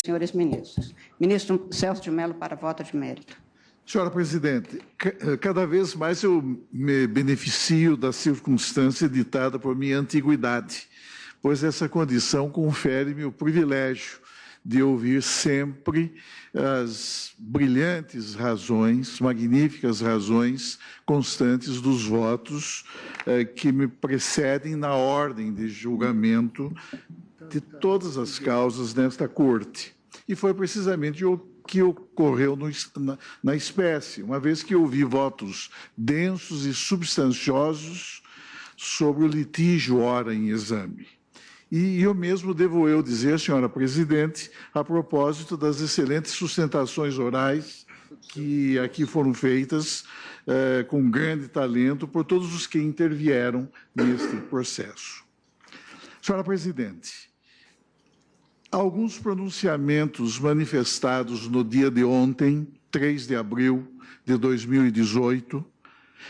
senhores ministros. Ministro Celso de Mello, para voto de mérito. Senhora Presidente, cada vez mais eu me beneficio da circunstância ditada por minha antiguidade, pois essa condição confere-me o privilégio de ouvir sempre as brilhantes razões, magníficas razões constantes dos votos que me precedem na ordem de julgamento de todas as causas nesta Corte. E foi precisamente o que ocorreu na espécie, uma vez que ouvi votos densos e substanciosos sobre o litígio ora em exame. E eu mesmo devo dizer, senhora Presidente, a propósito das excelentes sustentações orais que aqui foram feitas com grande talento por todos os que intervieram neste processo. Senhora Presidente, alguns pronunciamentos manifestados no dia de ontem, 3 de abril de 2018,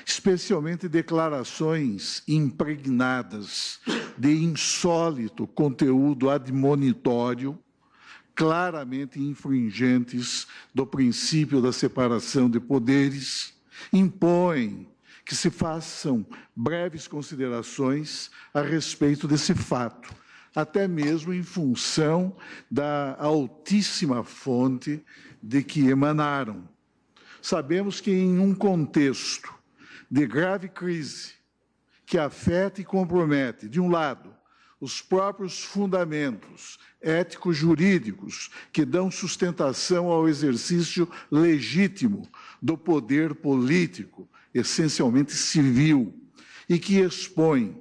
especialmente declarações impregnadas de insólito conteúdo admonitório, claramente infringentes do princípio da separação de poderes, impõem que se façam breves considerações a respeito desse fato, até mesmo em função da altíssima fonte de que emanaram. Sabemos que em um contexto de grave crise que afeta e compromete, de um lado, os próprios fundamentos ético-jurídicos que dão sustentação ao exercício legítimo do poder político, essencialmente civil, e que expõe,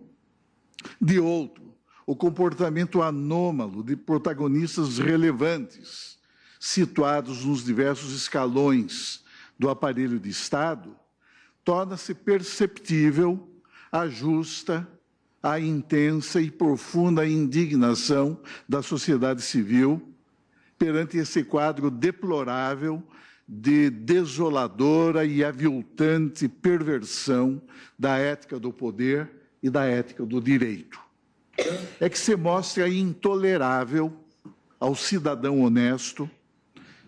de outro, o comportamento anômalo de protagonistas relevantes, situados nos diversos escalões do aparelho de Estado, torna-se perceptível a justa, a intensa e profunda indignação da sociedade civil perante esse quadro deplorável de desoladora e aviltante perversão da ética do poder e da ética do direito. É que se mostra intolerável ao cidadão honesto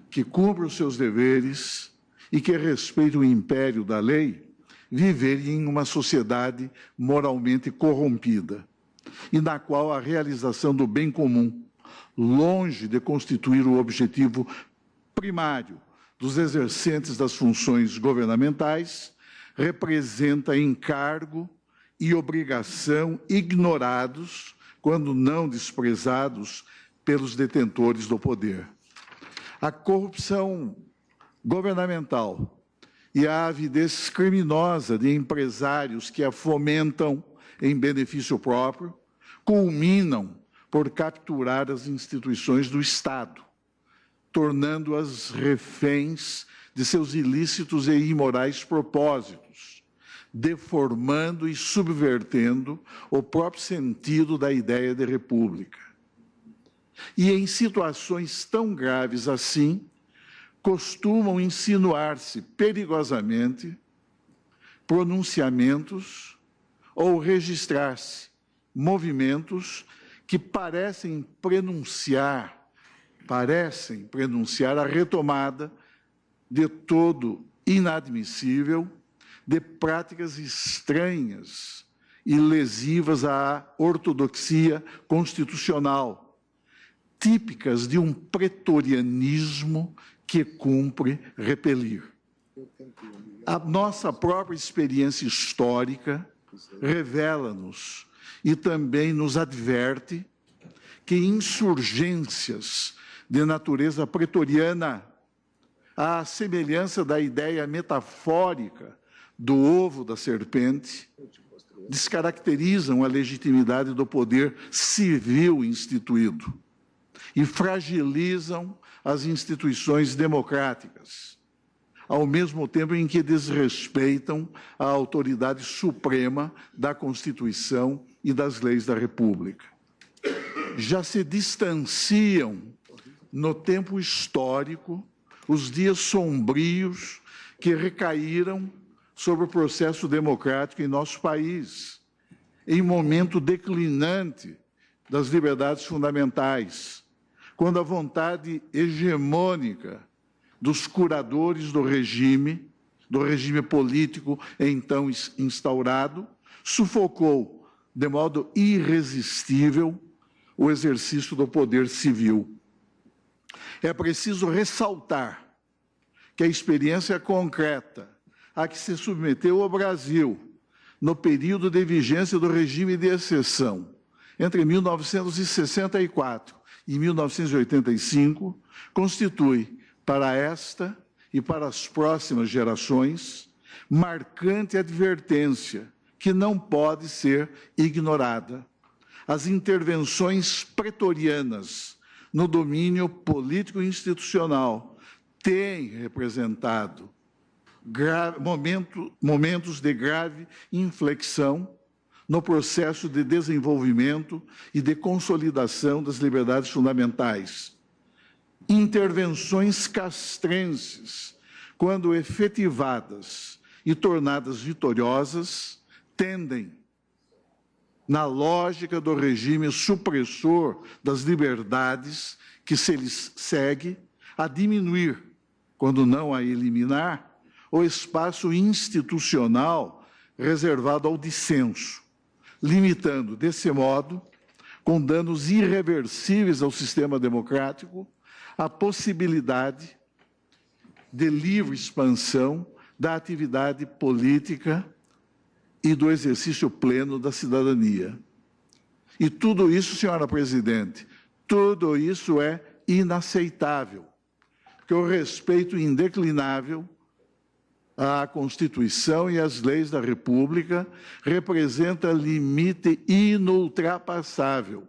que cumpre os seus deveres e que respeita o império da lei, viver em uma sociedade moralmente corrompida e na qual a realização do bem comum, longe de constituir o objetivo primário dos exercentes das funções governamentais, representa encargo e obrigação ignorados, quando não desprezados, pelos detentores do poder. A corrupção governamental e a avidez criminosa de empresários que a fomentam em benefício próprio, culminam por capturar as instituições do Estado, tornando-as reféns de seus ilícitos e imorais propósitos, deformando e subvertendo o próprio sentido da ideia de república. E em situações tão graves assim, costumam insinuar-se perigosamente pronunciamentos ou registrar-se movimentos que parecem prenunciar a retomada de todo inadmissível de práticas estranhas e lesivas à ortodoxia constitucional, típicas de um pretorianismo que cumpre repelir. A nossa própria experiência histórica revela-nos e também nos adverte que insurgências de natureza pretoriana, à semelhança da ideia metafórica do ovo da serpente, descaracterizam a legitimidade do poder civil instituído e fragilizam as instituições democráticas, ao mesmo tempo em que desrespeitam a autoridade suprema da Constituição e das leis da República. Já se distanciam, no tempo histórico, os dias sombrios que recaíram sobre o processo democrático em nosso país, em momento declinante das liberdades fundamentais, quando a vontade hegemônica dos curadores do regime político então instaurado, sufocou de modo irresistível o exercício do poder civil. É preciso ressaltar que a experiência concreta a que se submeteu o Brasil no período de vigência do regime de exceção, entre 1964 e 1985, constitui, para esta e para as próximas gerações, marcante advertência que não pode ser ignorada. As intervenções pretorianas no domínio político e institucional têm representado momentos de grave inflexão no processo de desenvolvimento e de consolidação das liberdades fundamentais. Intervenções castrenses, quando efetivadas e tornadas vitoriosas, tendem, na lógica do regime supressor das liberdades que se lhes segue, a diminuir, quando não a eliminar, o espaço institucional reservado ao dissenso, limitando, desse modo, com danos irreversíveis ao sistema democrático, a possibilidade de livre expansão da atividade política e do exercício pleno da cidadania. E tudo isso, senhora presidente, tudo isso é inaceitável, porque o respeito indeclinável à Constituição e às leis da República representa limite inultrapassável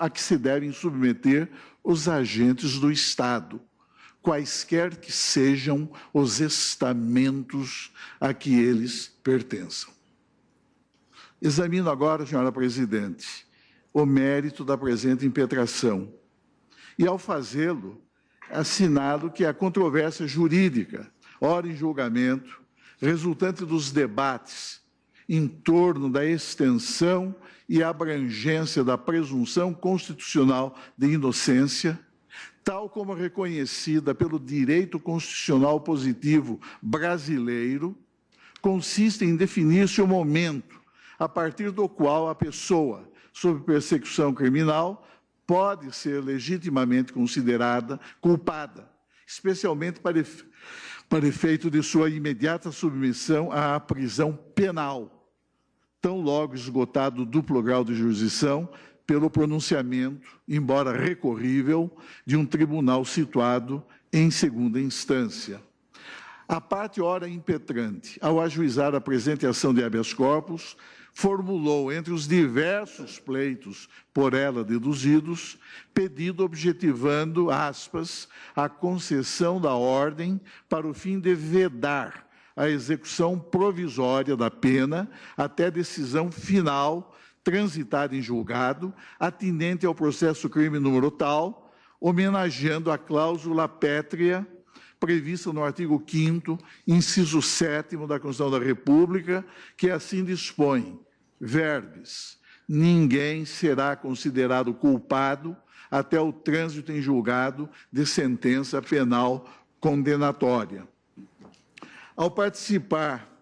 a que se devem submeter os agentes do Estado, quaisquer que sejam os estamentos a que eles pertençam. Examino agora, senhora presidente, o mérito da presente impetração. E, ao fazê-lo, assinalo que a controvérsia jurídica, ora em julgamento, resultante dos debates em torno da extensão e abrangência da presunção constitucional de inocência, tal como reconhecida pelo direito constitucional positivo brasileiro, consiste em definir-se o momento a partir do qual a pessoa, sob persecução criminal, pode ser legitimamente considerada culpada, especialmente para efeito de sua imediata submissão à prisão penal, tão logo esgotado o duplo grau de jurisdição pelo pronunciamento, embora recorrível, de um tribunal situado em segunda instância. A parte ora impetrante, ao ajuizar a presente ação de habeas corpus, formulou, entre os diversos pleitos por ela deduzidos, pedido objetivando, aspas, a concessão da ordem para o fim de vedar a execução provisória da pena até decisão final transitada em julgado, atinente ao processo crime número tal, homenageando a cláusula pétrea prevista no artigo 5º, inciso 7º da Constituição da República, que assim dispõe, verbis, ninguém será considerado culpado até o trânsito em julgado de sentença penal condenatória. Ao participar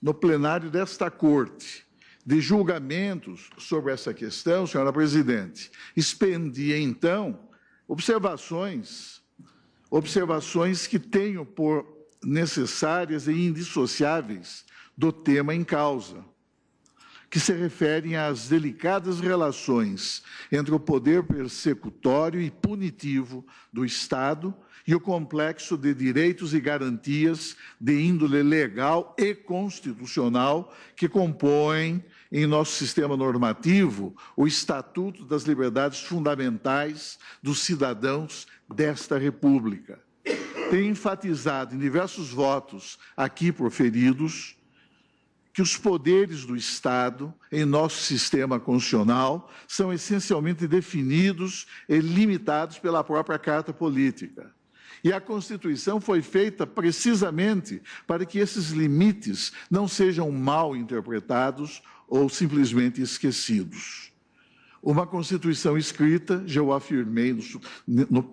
no plenário desta Corte de julgamentos sobre essa questão, senhora presidente, expendi, então, observações que tenho por necessárias e indissociáveis do tema em causa, que se referem às delicadas relações entre o poder persecutório e punitivo do Estado e o complexo de direitos e garantias de índole legal e constitucional que compõem, em nosso sistema normativo, o Estatuto das Liberdades Fundamentais dos cidadãos desta República. Tenho enfatizado em diversos votos aqui proferidos que os poderes do Estado, em nosso sistema constitucional, são essencialmente definidos e limitados pela própria Carta Política. E a Constituição foi feita precisamente para que esses limites não sejam mal interpretados ou simplesmente esquecidos. Uma Constituição escrita, já o afirmei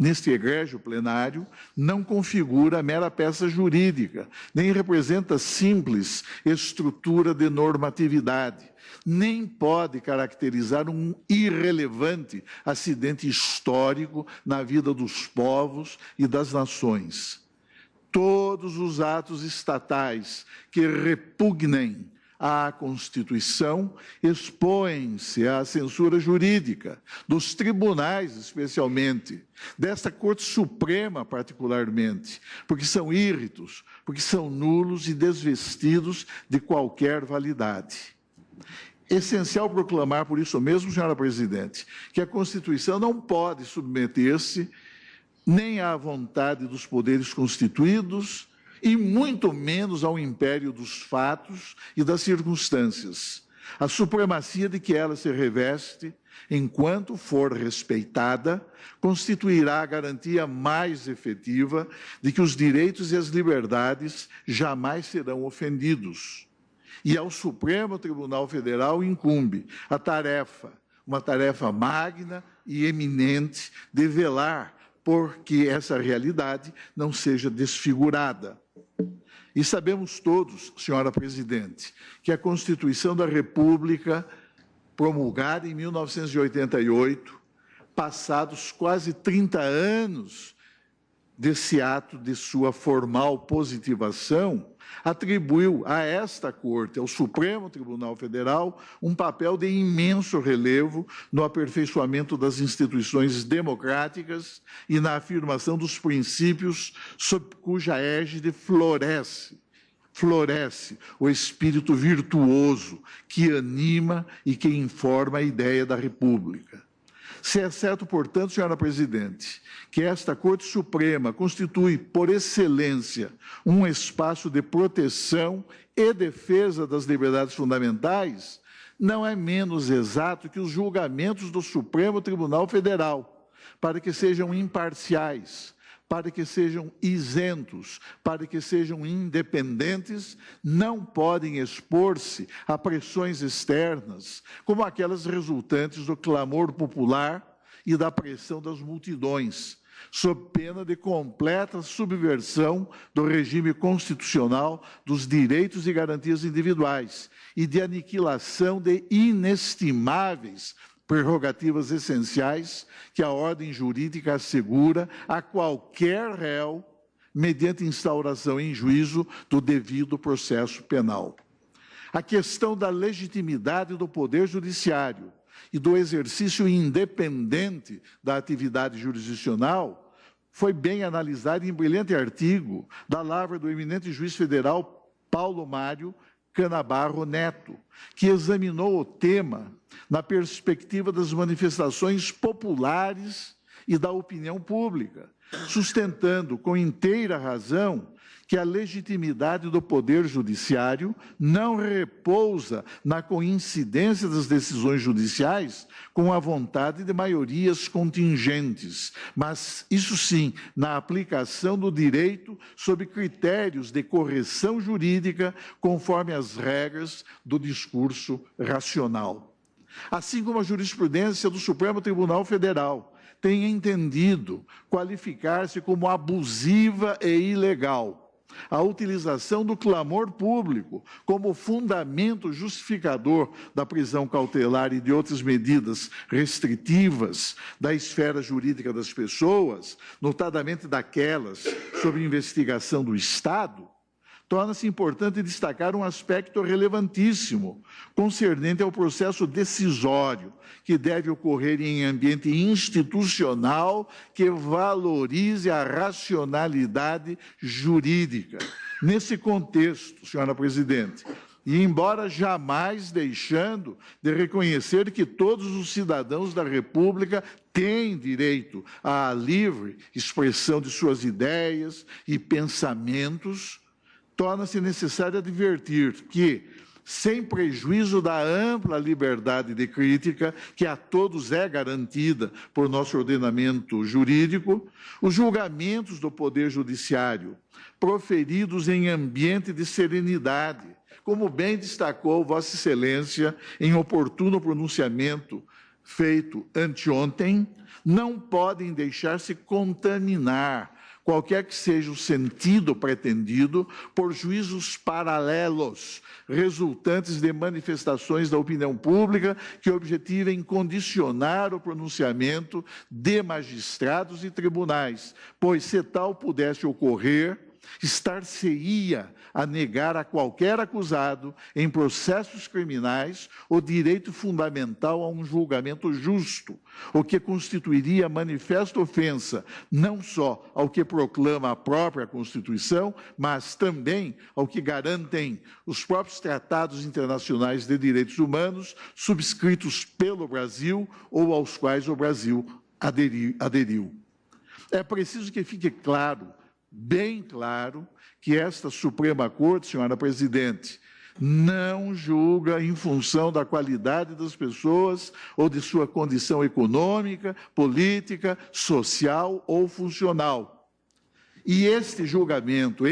neste egrégio plenário, não configura mera peça jurídica, nem representa simples estrutura de normatividade, nem pode caracterizar um irrelevante acidente histórico na vida dos povos e das nações. Todos os atos estatais que repugnem à Constituição expõem-se à censura jurídica, dos tribunais especialmente, desta Corte Suprema particularmente, porque são írritos, porque são nulos e desvestidos de qualquer validade. Essencial proclamar, por isso mesmo, senhora presidente, que a Constituição não pode submeter-se nem à vontade dos poderes constituídos, e muito menos ao império dos fatos e das circunstâncias. A supremacia de que ela se reveste, enquanto for respeitada, constituirá a garantia mais efetiva de que os direitos e as liberdades jamais serão ofendidos. E ao Supremo Tribunal Federal incumbe a tarefa, uma tarefa magna e eminente, de velar por que essa realidade não seja desfigurada. E sabemos todos, senhora presidente, que a Constituição da República, promulgada em 1988, passados quase 30 anos desse ato de sua formal positivação, atribuiu a esta Corte, ao Supremo Tribunal Federal, um papel de imenso relevo no aperfeiçoamento das instituições democráticas e na afirmação dos princípios sob cuja égide floresce o espírito virtuoso que anima e que informa a ideia da República. Se é certo, portanto, senhora presidente, que esta Corte Suprema constitui, por excelência, um espaço de proteção e defesa das liberdades fundamentais, não é menos exato que os julgamentos do Supremo Tribunal Federal, para que sejam imparciais, para que sejam isentos, para que sejam independentes, não podem expor-se a pressões externas, como aquelas resultantes do clamor popular e da pressão das multidões, sob pena de completa subversão do regime constitucional dos direitos e garantias individuais e de aniquilação de inestimáveis prerrogativas essenciais que a ordem jurídica assegura a qualquer réu mediante instauração em juízo do devido processo penal. A questão da legitimidade do Poder Judiciário e do exercício independente da atividade jurisdicional foi bem analisada em brilhante artigo da lavra do eminente juiz federal Paulo Mário Canabarro Neto, que examinou o tema na perspectiva das manifestações populares e da opinião pública, sustentando com inteira razão que a legitimidade do Poder Judiciário não repousa na coincidência das decisões judiciais com a vontade de maiorias contingentes, mas, isso sim, na aplicação do direito sob critérios de correção jurídica conforme as regras do discurso racional. Assim como a jurisprudência do Supremo Tribunal Federal tem entendido qualificar-se como abusiva e ilegal a utilização do clamor público como fundamento justificador da prisão cautelar e de outras medidas restritivas da esfera jurídica das pessoas, notadamente daquelas sob investigação do Estado, torna-se importante destacar um aspecto relevantíssimo, concernente ao processo decisório, que deve ocorrer em ambiente institucional que valorize a racionalidade jurídica. Nesse contexto, senhora presidente, e embora jamais deixando de reconhecer que todos os cidadãos da República têm direito à livre expressão de suas ideias e pensamentos, torna-se necessário advertir que, sem prejuízo da ampla liberdade de crítica, que a todos é garantida por nosso ordenamento jurídico, os julgamentos do Poder Judiciário, proferidos em ambiente de serenidade, como bem destacou Vossa Excelência em oportuno pronunciamento feito anteontem, não podem deixar-se contaminar, qualquer que seja o sentido pretendido, por juízos paralelos, resultantes de manifestações da opinião pública que objetivem condicionar o pronunciamento de magistrados e tribunais, pois, se tal pudesse ocorrer, estar-se-ia a negar a qualquer acusado em processos criminais o direito fundamental a um julgamento justo, o que constituiria manifesta ofensa não só ao que proclama a própria Constituição, mas também ao que garantem os próprios tratados internacionais de direitos humanos subscritos pelo Brasil ou aos quais o Brasil aderiu. É preciso que fique claro, bem claro, que esta Suprema Corte, senhora Presidente, não julga em função da qualidade das pessoas ou de sua condição econômica, política, social ou funcional. E este julgamento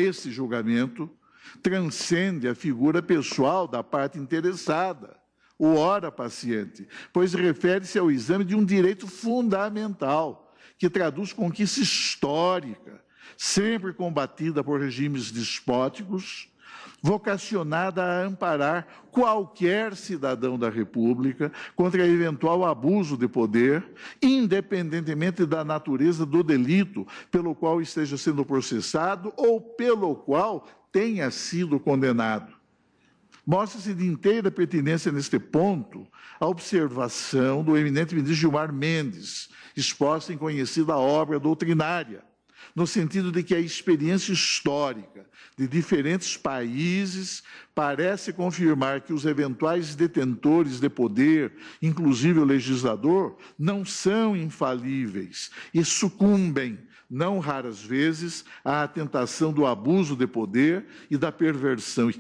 transcende a figura pessoal da parte interessada, o ora paciente, pois refere-se ao exame de um direito fundamental, que traduz conquista histórica, sempre combatida por regimes despóticos, vocacionada a amparar qualquer cidadão da República contra eventual abuso de poder, independentemente da natureza do delito pelo qual esteja sendo processado ou pelo qual tenha sido condenado. Mostra-se de inteira pertinência neste ponto a observação do eminente ministro Gilmar Mendes, exposta em conhecida obra doutrinária, no sentido de que a experiência histórica de diferentes países parece confirmar que os eventuais detentores de poder, inclusive o legislador, não são infalíveis e sucumbem, não raras vezes, à tentação do abuso de poder e da perversão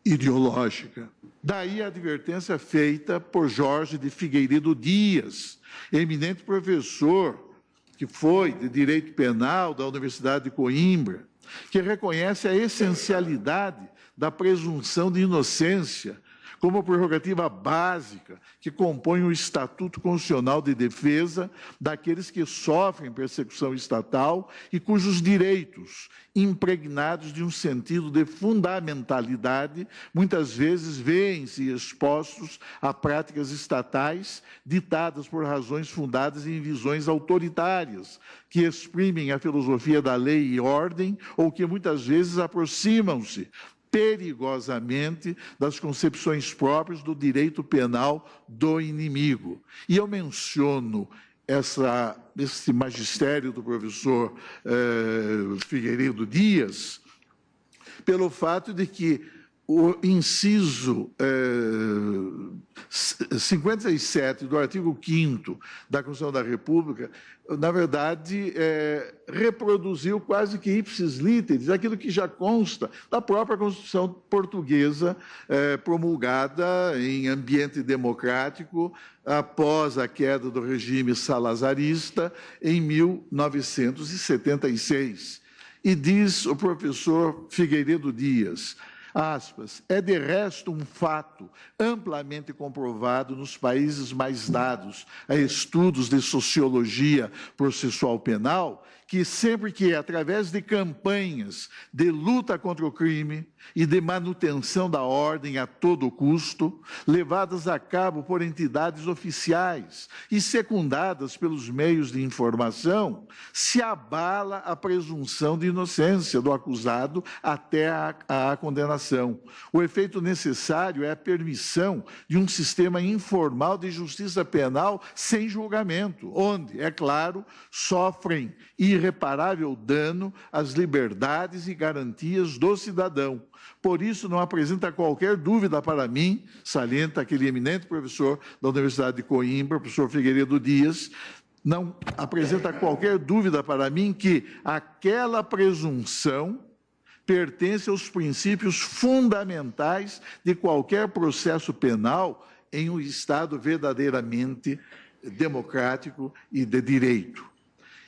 ideológica. Daí a advertência feita por Jorge de Figueiredo Dias, eminente professor que foi de Direito Penal da Universidade de Coimbra, que reconhece a essencialidade da presunção de inocência como prerrogativa básica que compõe o Estatuto Constitucional de Defesa daqueles que sofrem persecução estatal e cujos direitos, impregnados de um sentido de fundamentalidade, muitas vezes veem-se expostos a práticas estatais ditadas por razões fundadas em visões autoritárias, que exprimem a filosofia da lei e ordem ou que muitas vezes aproximam-se perigosamente das concepções próprias do direito penal do inimigo. E eu menciono esse magistério do professor Figueiredo Dias pelo fato de que o inciso 57 do artigo 5º da Constituição da República, na verdade, reproduziu quase que ipsis literis aquilo que já consta da própria Constituição portuguesa, promulgada em ambiente democrático após a queda do regime salazarista em 1976. E diz o professor Figueiredo Dias, aspas, é de resto um fato amplamente comprovado nos países mais dados a estudos de sociologia processual penal, que sempre que, através de campanhas de luta contra o crime e de manutenção da ordem a todo custo, levadas a cabo por entidades oficiais e secundadas pelos meios de informação, se abala a presunção de inocência do acusado até a condenação. O efeito necessário é a permissão de um sistema informal de justiça penal sem julgamento, onde, é claro, sofrem irreparável dano às liberdades e garantias do cidadão. Por isso, não apresenta qualquer dúvida para mim, salienta aquele eminente professor da Universidade de Coimbra, professor Figueiredo Dias, não apresenta qualquer dúvida para mim que aquela presunção pertence aos princípios fundamentais de qualquer processo penal em um Estado verdadeiramente democrático e de direito.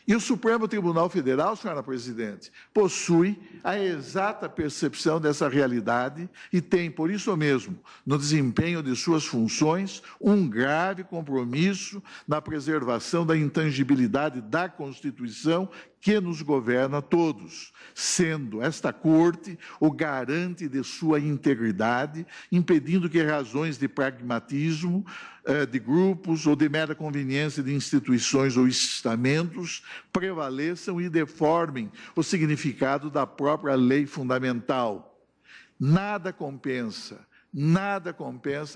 E o Supremo Tribunal Federal, senhora presidente, possui a exata percepção dessa realidade e tem, por isso mesmo, no desempenho de suas funções, um grave compromisso na preservação da intangibilidade da Constituição que nos governa a todos, sendo esta Corte o garante de sua integridade, impedindo que razões de pragmatismo de grupos ou de mera conveniência de instituições ou estamentos prevaleçam e deformem o significado da própria lei fundamental. Nada compensa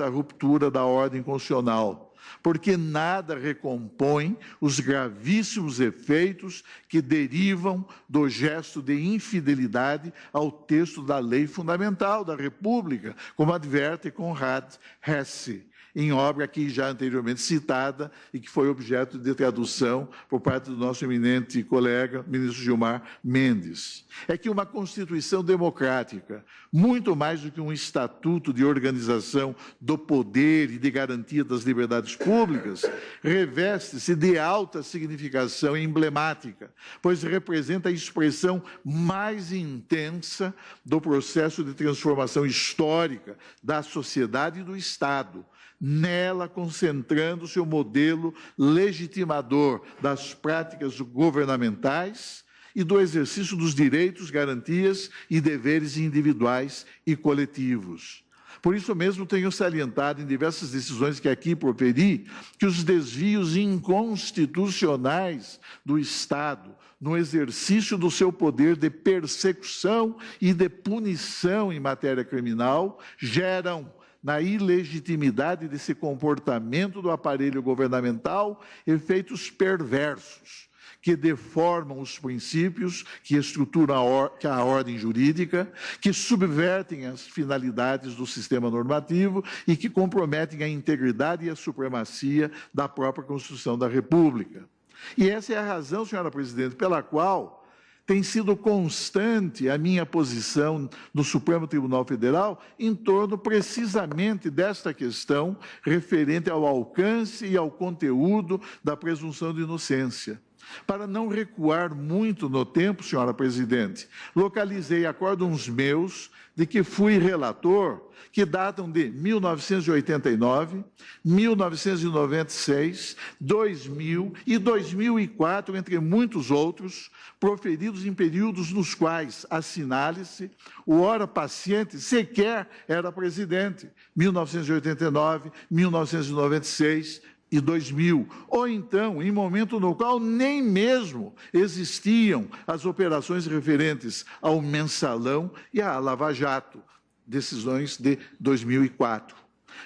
a ruptura da ordem constitucional, porque nada recompõe os gravíssimos efeitos que derivam do gesto de infidelidade ao texto da lei fundamental da República, como adverte Conrad Hesse, em obra aqui já anteriormente citada e que foi objeto de tradução por parte do nosso eminente colega, ministro Gilmar Mendes. É que uma Constituição democrática, muito mais do que um estatuto de organização do poder e de garantia das liberdades públicas, reveste-se de alta significação emblemática, pois representa a expressão mais intensa do processo de transformação histórica da sociedade e do Estado, nela concentrando-se o modelo legitimador das práticas governamentais e do exercício dos direitos, garantias e deveres individuais e coletivos. Por isso mesmo tenho salientado em diversas decisões que aqui proferi que os desvios inconstitucionais do Estado no exercício do seu poder de persecução e de punição em matéria criminal geram na ilegitimidade desse comportamento do aparelho governamental, efeitos perversos, que deformam os princípios que estruturam a ordem jurídica, que subvertem as finalidades do sistema normativo e que comprometem a integridade e a supremacia da própria Constituição da República. E essa é a razão, senhora presidente, pela qual tem sido constante a minha posição no Supremo Tribunal Federal em torno precisamente desta questão referente ao alcance e ao conteúdo da presunção de inocência. Para não recuar muito no tempo, senhora presidente, localizei acórdãos meus de que fui relator, que datam de 1989, 1996, 2000 e 2004, entre muitos outros, proferidos em períodos nos quais, assinale-se, o ora paciente sequer era presidente, 1989, 1996 e 2000, ou então em momento no qual nem mesmo existiam as operações referentes ao Mensalão e à Lava Jato, decisões de 2004.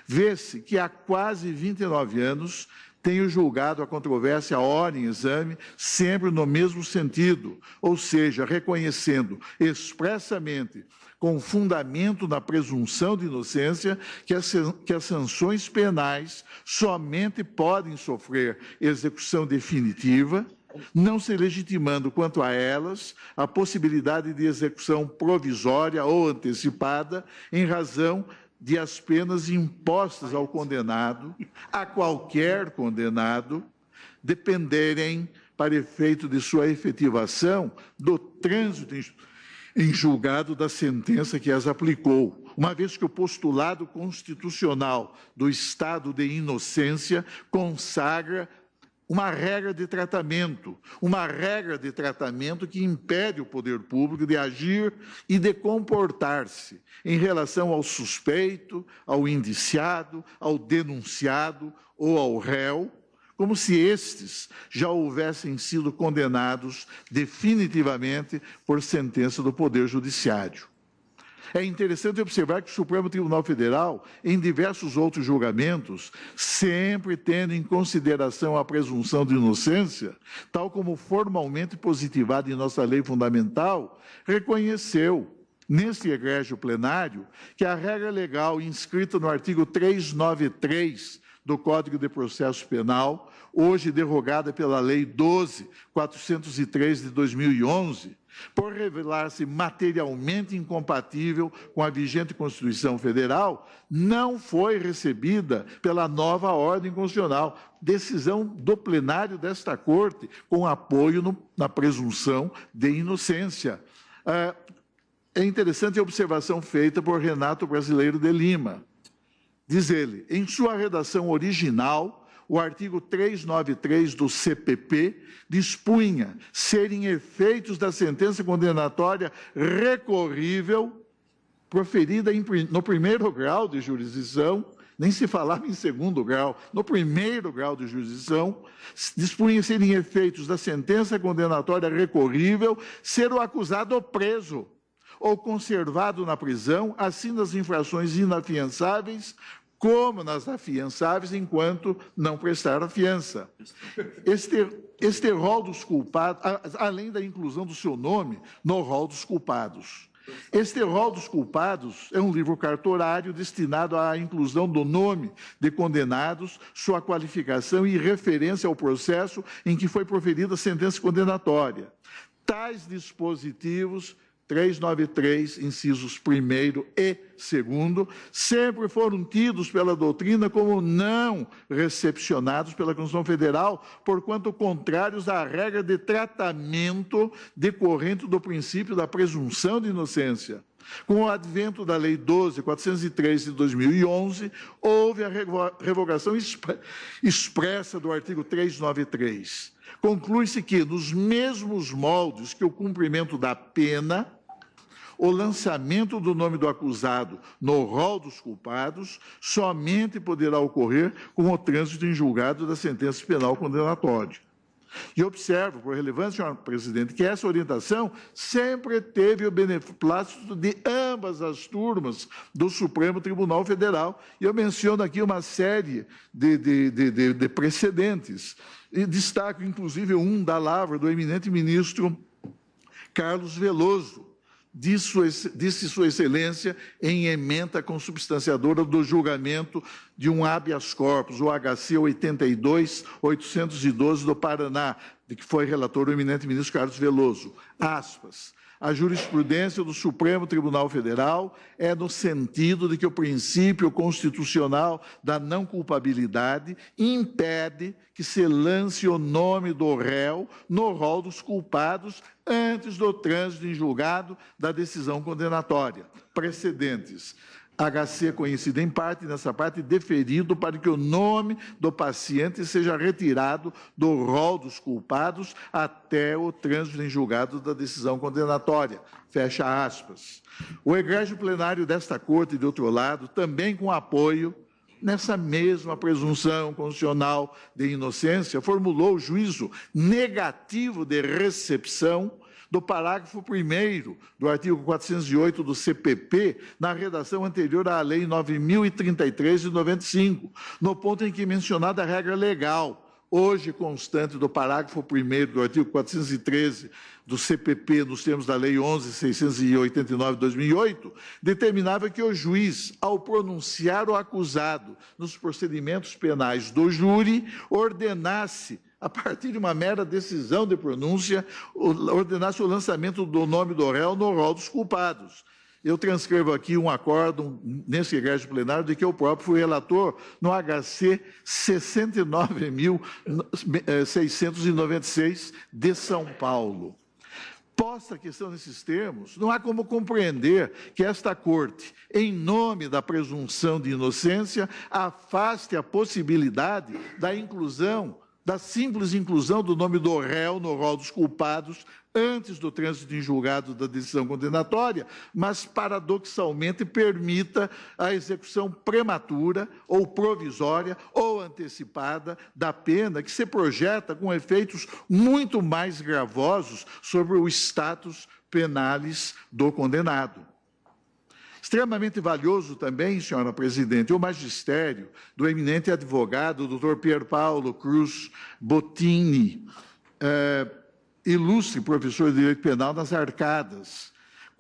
Vê-se que há quase 29 anos tenho julgado a controvérsia ora em exame sempre no mesmo sentido, ou seja, reconhecendo expressamente com fundamento na presunção de inocência, que as sanções penais somente podem sofrer execução definitiva, não se legitimando quanto a elas a possibilidade de execução provisória ou antecipada em razão de as penas impostas ao condenado, a qualquer condenado, dependerem, para efeito de sua efetivação, do trânsito em julgado da sentença que as aplicou, uma vez que o postulado constitucional do estado de inocência consagra uma regra de tratamento que impede o poder público de agir e de comportar-se em relação ao suspeito, ao indiciado, ao denunciado ou ao réu, como se estes já houvessem sido condenados definitivamente por sentença do Poder Judiciário. É interessante observar que o Supremo Tribunal Federal, em diversos outros julgamentos, sempre tendo em consideração a presunção de inocência, tal como formalmente positivada em nossa lei fundamental, reconheceu, neste egrégio plenário, que a regra legal inscrita no artigo 393 do Código de Processo Penal, hoje derrogada pela Lei 12.403 de 2011, por revelar-se materialmente incompatível com a vigente Constituição Federal, não foi recebida pela nova ordem constitucional, decisão do plenário desta Corte, com apoio na presunção de inocência. É interessante a observação feita por Renato Brasileiro de Lima. Diz ele, em sua redação original, o artigo 393 do CPP dispunha serem efeitos da sentença condenatória recorrível proferida no primeiro grau de jurisdição, nem se falava em segundo grau, no primeiro grau de jurisdição, dispunha serem efeitos da sentença condenatória recorrível ser o acusado preso ou conservado na prisão, assim nas infrações inafiançáveis, como nas afiançáveis, enquanto não prestar a fiança. Este rol dos culpados, além da inclusão do seu nome no rol dos culpados. Este rol dos culpados é um livro cartorário destinado à inclusão do nome de condenados, sua qualificação e referência ao processo em que foi proferida a sentença condenatória. Tais dispositivos 393, incisos 1º e 2º, sempre foram tidos pela doutrina como não recepcionados pela Constituição Federal, porquanto contrários à regra de tratamento decorrente do princípio da presunção de inocência. Com o advento da Lei 12.403 de 2011, houve a revogação expressa do artigo 393. Conclui-se que, nos mesmos moldes que o cumprimento da pena, o lançamento do nome do acusado no rol dos culpados somente poderá ocorrer com o trânsito em julgado da sentença penal condenatória. E observo, por relevância, senhor presidente, que essa orientação sempre teve o beneplácito de ambas as turmas do Supremo Tribunal Federal. E eu menciono aqui uma série de precedentes. E destaco, inclusive, um da lavra do eminente ministro Carlos Veloso, disse Sua Excelência em ementa consubstanciadora do julgamento de um habeas corpus, o HC 82.812 do Paraná, de que foi relator o eminente ministro Carlos Veloso. Aspas. A jurisprudência do Supremo Tribunal Federal é no sentido de que o princípio constitucional da não culpabilidade impede que se lance o nome do réu no rol dos culpados antes do trânsito em julgado da decisão condenatória. Precedentes. HC conhecido em parte, nessa parte, deferido para que o nome do paciente seja retirado do rol dos culpados até o trânsito em julgado da decisão condenatória. Fecha aspas. O egrégio plenário desta Corte, de outro lado, também com apoio nessa mesma presunção constitucional de inocência, formulou o juízo negativo de recepção do parágrafo 1º do artigo 408 do CPP, na redação anterior à Lei 9.033 de 95, no ponto em que mencionada a regra legal, hoje constante do parágrafo 1º do artigo 413 do CPP, nos termos da Lei 11.689 de 2008, determinava que o juiz, ao pronunciar o acusado nos procedimentos penais do júri, ordenasse, a partir de uma mera decisão de pronúncia, ordenasse o lançamento do nome do réu no rol dos culpados. Eu transcrevo aqui um acórdão nesse egrégio plenário de que eu próprio fui relator no HC 69.696 de São Paulo. Posta a questão nesses termos, não há como compreender que esta Corte, em nome da presunção de inocência, afaste a possibilidade da simples inclusão do nome do réu no rol dos culpados antes do trânsito em julgado da decisão condenatória, mas, paradoxalmente, permita a execução prematura ou provisória ou antecipada da pena que se projeta com efeitos muito mais gravosos sobre o status penalis do condenado. Extremamente valioso também, senhora presidente, o magistério do eminente advogado, Dr. Pier Paulo Cruz Bottini, ilustre professor de Direito Penal nas Arcadas,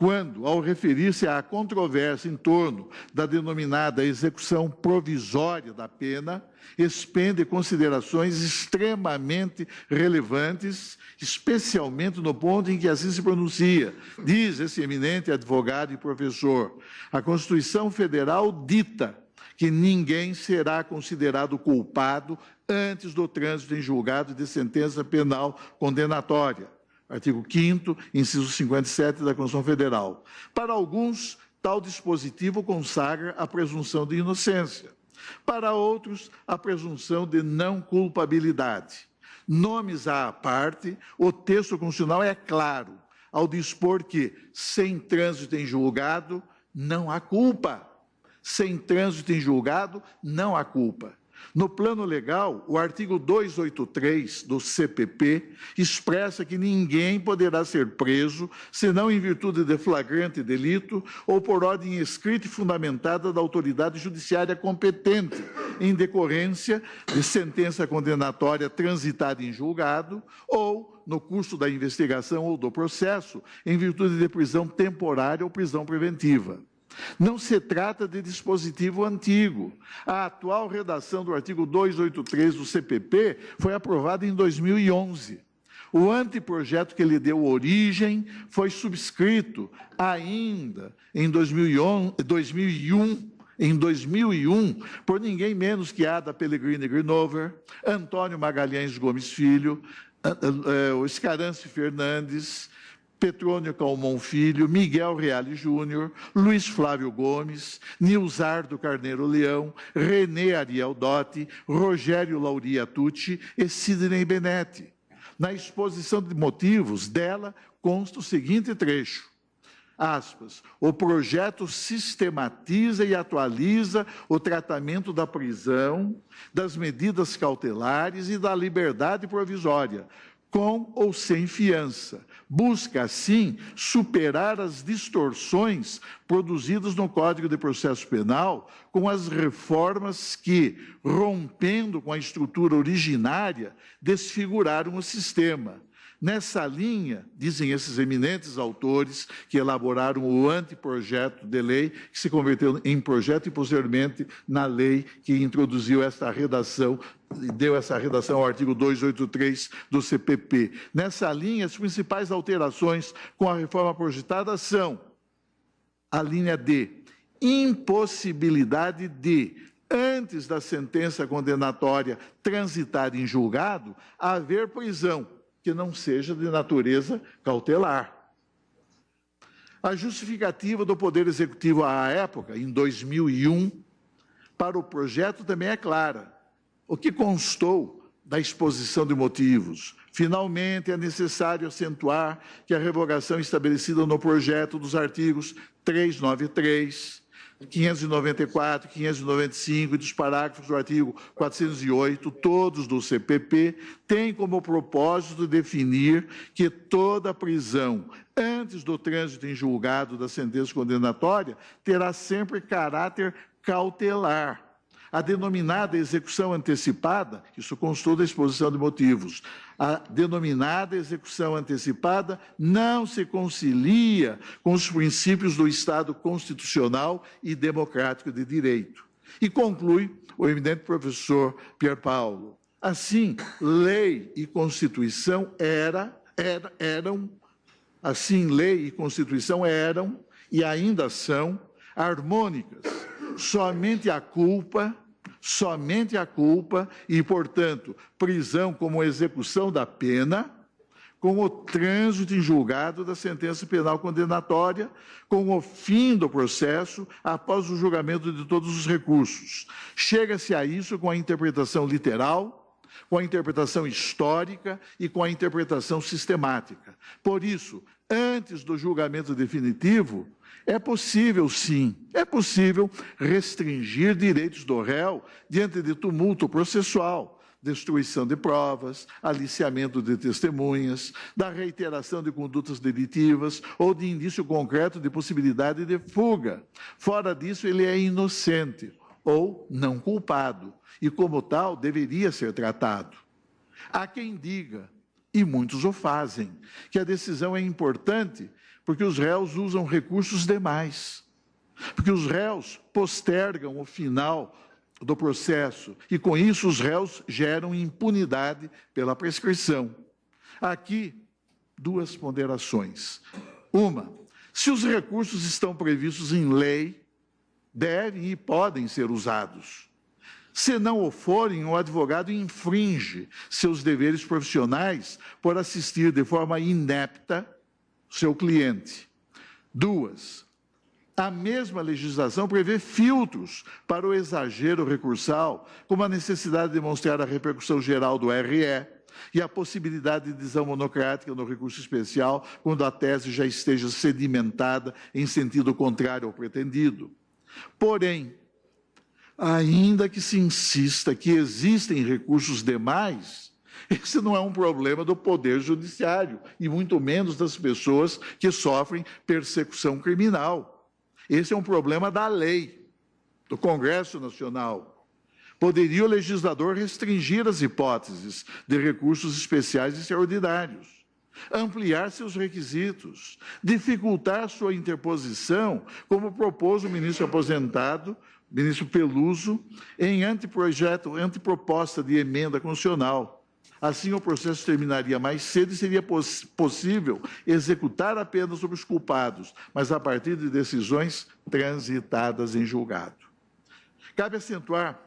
quando, ao referir-se à controvérsia em torno da denominada execução provisória da pena, expende considerações extremamente relevantes, especialmente no ponto em que assim se pronuncia. Diz esse eminente advogado e professor: a Constituição Federal dita que ninguém será considerado culpado antes do trânsito em julgado de sentença penal condenatória. Artigo 5º, inciso 57 da Constituição Federal. Para alguns, tal dispositivo consagra a presunção de inocência. Para outros, a presunção de não culpabilidade. Nomes à parte, o texto constitucional é claro ao dispor que, sem trânsito em julgado, não há culpa. Sem trânsito em julgado, não há culpa. No plano legal, o artigo 283 do CPP expressa que ninguém poderá ser preso, senão em virtude de flagrante delito ou por ordem escrita e fundamentada da autoridade judiciária competente, em decorrência de sentença condenatória transitada em julgado ou, no curso da investigação ou do processo, em virtude de prisão temporária ou prisão preventiva. Não se trata de dispositivo antigo. A atual redação do artigo 283 do CPP foi aprovada em 2011. O anteprojeto que lhe deu origem foi subscrito ainda em 2001, por ninguém menos que Ada Pellegrini Grinover, Antônio Magalhães Gomes Filho, Escarance Fernandes, Petrônio Calmon Filho, Miguel Reale Júnior, Luiz Flávio Gomes, Nilzardo Carneiro Leão, René Ariel Dotti, Rogério Lauria Tucci e Sidney Benetti. Na exposição de motivos dela consta o seguinte trecho, aspas, o projeto sistematiza e atualiza o tratamento da prisão, das medidas cautelares e da liberdade provisória, com ou sem fiança. Busca, assim, superar as distorções produzidas no Código de Processo Penal com as reformas que, rompendo com a estrutura originária, desfiguraram o sistema. Nessa linha, dizem esses eminentes autores que elaboraram o anteprojeto de lei, que se converteu em projeto e, posteriormente, na lei que introduziu esta redação, deu essa redação ao artigo 283 do CPP. Nessa linha, as principais alterações com a reforma projetada são a linha D, impossibilidade de, antes da sentença condenatória transitar em julgado, haver prisão que não seja de natureza cautelar. A justificativa do Poder Executivo à época, em 2001, para o projeto também é clara. O que constou da exposição de motivos? Finalmente, é necessário acentuar que a revogação estabelecida no projeto dos artigos 393, 594, 595 e dos parágrafos do artigo 408, todos do CPP, tem como propósito definir que toda prisão antes do trânsito em julgado da sentença condenatória terá sempre caráter cautelar. A denominada execução antecipada, isso constou da exposição de motivos, a denominada execução antecipada não se concilia com os princípios do Estado constitucional e democrático de direito. E conclui o eminente professor Pier Paolo. Assim, lei e Constituição eram e ainda são harmônicas. Somente a culpa e, portanto, prisão como execução da pena, com o trânsito em julgado da sentença penal condenatória, com o fim do processo após o julgamento de todos os recursos. Chega-se a isso com a interpretação literal, com a interpretação histórica e com a interpretação sistemática. Por isso, antes do julgamento definitivo, é possível, sim, restringir direitos do réu diante de tumulto processual, destruição de provas, aliciamento de testemunhas, da reiteração de condutas delitivas ou de indício concreto de possibilidade de fuga. Fora disso, ele é inocente ou não culpado e, como tal, deveria ser tratado. Há quem diga, e muitos o fazem, que a decisão é importante porque os réus usam recursos demais, porque os réus postergam o final do processo e, com isso, os réus geram impunidade pela prescrição. Aqui, duas ponderações. Uma, se os recursos estão previstos em lei, devem e podem ser usados. Se não o forem, o advogado infringe seus deveres profissionais por assistir de forma inepta seu cliente. Duas, a mesma legislação prevê filtros para o exagero recursal, como a necessidade de demonstrar a repercussão geral do RE e a possibilidade de decisão monocrática no recurso especial, quando a tese já esteja sedimentada em sentido contrário ao pretendido. Porém, ainda que se insista que existem recursos demais, esse não é um problema do Poder Judiciário, e muito menos das pessoas que sofrem persecução criminal. Esse é um problema da lei, do Congresso Nacional. Poderia o legislador restringir as hipóteses de recursos especiais e extraordinários, ampliar seus requisitos, dificultar sua interposição, como propôs o ministro aposentado, ministro Peluso, em anteproposta de emenda constitucional. Assim, o processo terminaria mais cedo e seria possível executar a pena sobre os culpados, mas a partir de decisões transitadas em julgado. Cabe acentuar,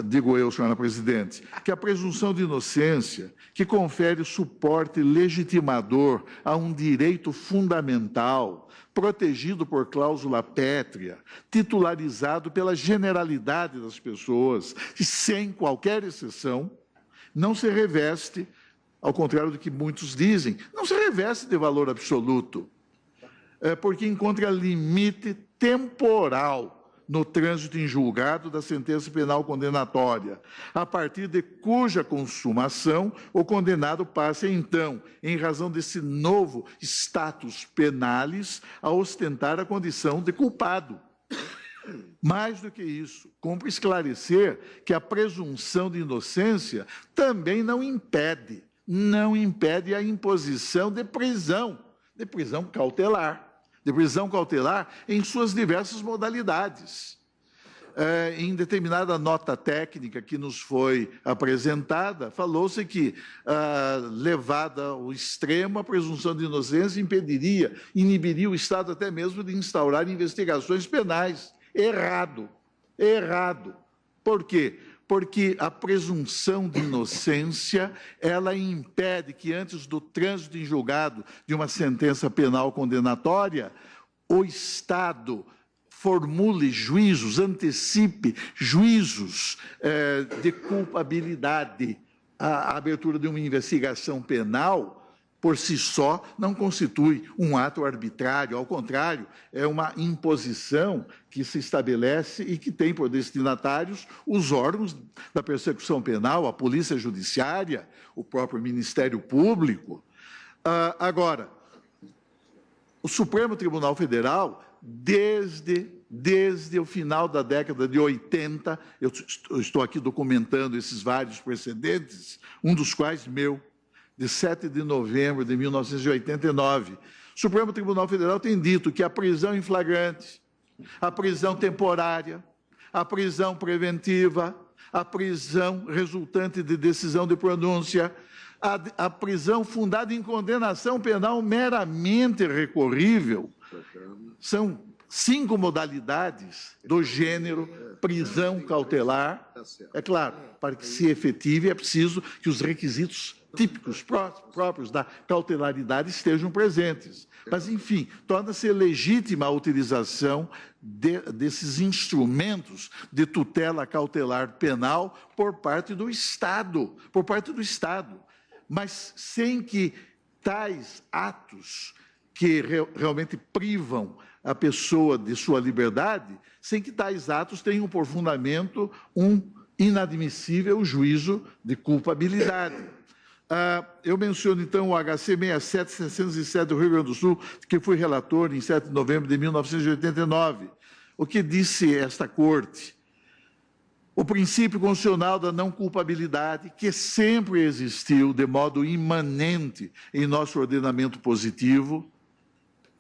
digo eu, senhora presidente, que a presunção de inocência, que confere suporte legitimador a um direito fundamental, protegido por cláusula pétrea, titularizado pela generalidade das pessoas, e sem qualquer exceção, não se reveste, ao contrário do que muitos dizem, não se reveste de valor absoluto, porque encontra limite temporal no trânsito em julgado da sentença penal condenatória, a partir de cuja consumação o condenado passe, então, em razão desse novo status penalis, a ostentar a condição de culpado. Mais do que isso, cumpre esclarecer que a presunção de inocência também não impede a imposição de prisão cautelar em suas diversas modalidades. Em determinada nota técnica que nos foi apresentada, falou-se que, levada ao extremo, a presunção de inocência inibiria o Estado até mesmo de instaurar investigações penais. Errado. Por quê? Porque a presunção de inocência, ela impede que, antes do trânsito em julgado de uma sentença penal condenatória, o Estado formule juízos, antecipe juízos de culpabilidade. A abertura de uma investigação penal, por si só, não constitui um ato arbitrário, ao contrário, é uma imposição que se estabelece e que tem por destinatários os órgãos da persecução penal, a Polícia Judiciária, o próprio Ministério Público. Agora, o Supremo Tribunal Federal, desde o final da década de 80, eu estou aqui documentando esses vários precedentes, um dos quais meu, de 7 de novembro de 1989, o Supremo Tribunal Federal tem dito que a prisão em flagrante, a prisão temporária, a prisão preventiva, a prisão resultante de decisão de pronúncia, a prisão fundada em condenação penal meramente recorrível, são 5 modalidades do gênero prisão cautelar. É claro, para que se efetive é preciso que os requisitos típicos próprios da cautelaridade estejam presentes. Mas, enfim, torna-se legítima a utilização desses instrumentos de tutela cautelar penal por parte do Estado, mas sem que tais atos que realmente privam a pessoa de sua liberdade, sem que tais atos tenham por fundamento um inadmissível juízo de culpabilidade. Eu menciono, então, o HC 67607 do Rio Grande do Sul, que fui relator em 7 de novembro de 1989. O que disse esta Corte? O princípio constitucional da não culpabilidade, que sempre existiu de modo imanente em nosso ordenamento positivo,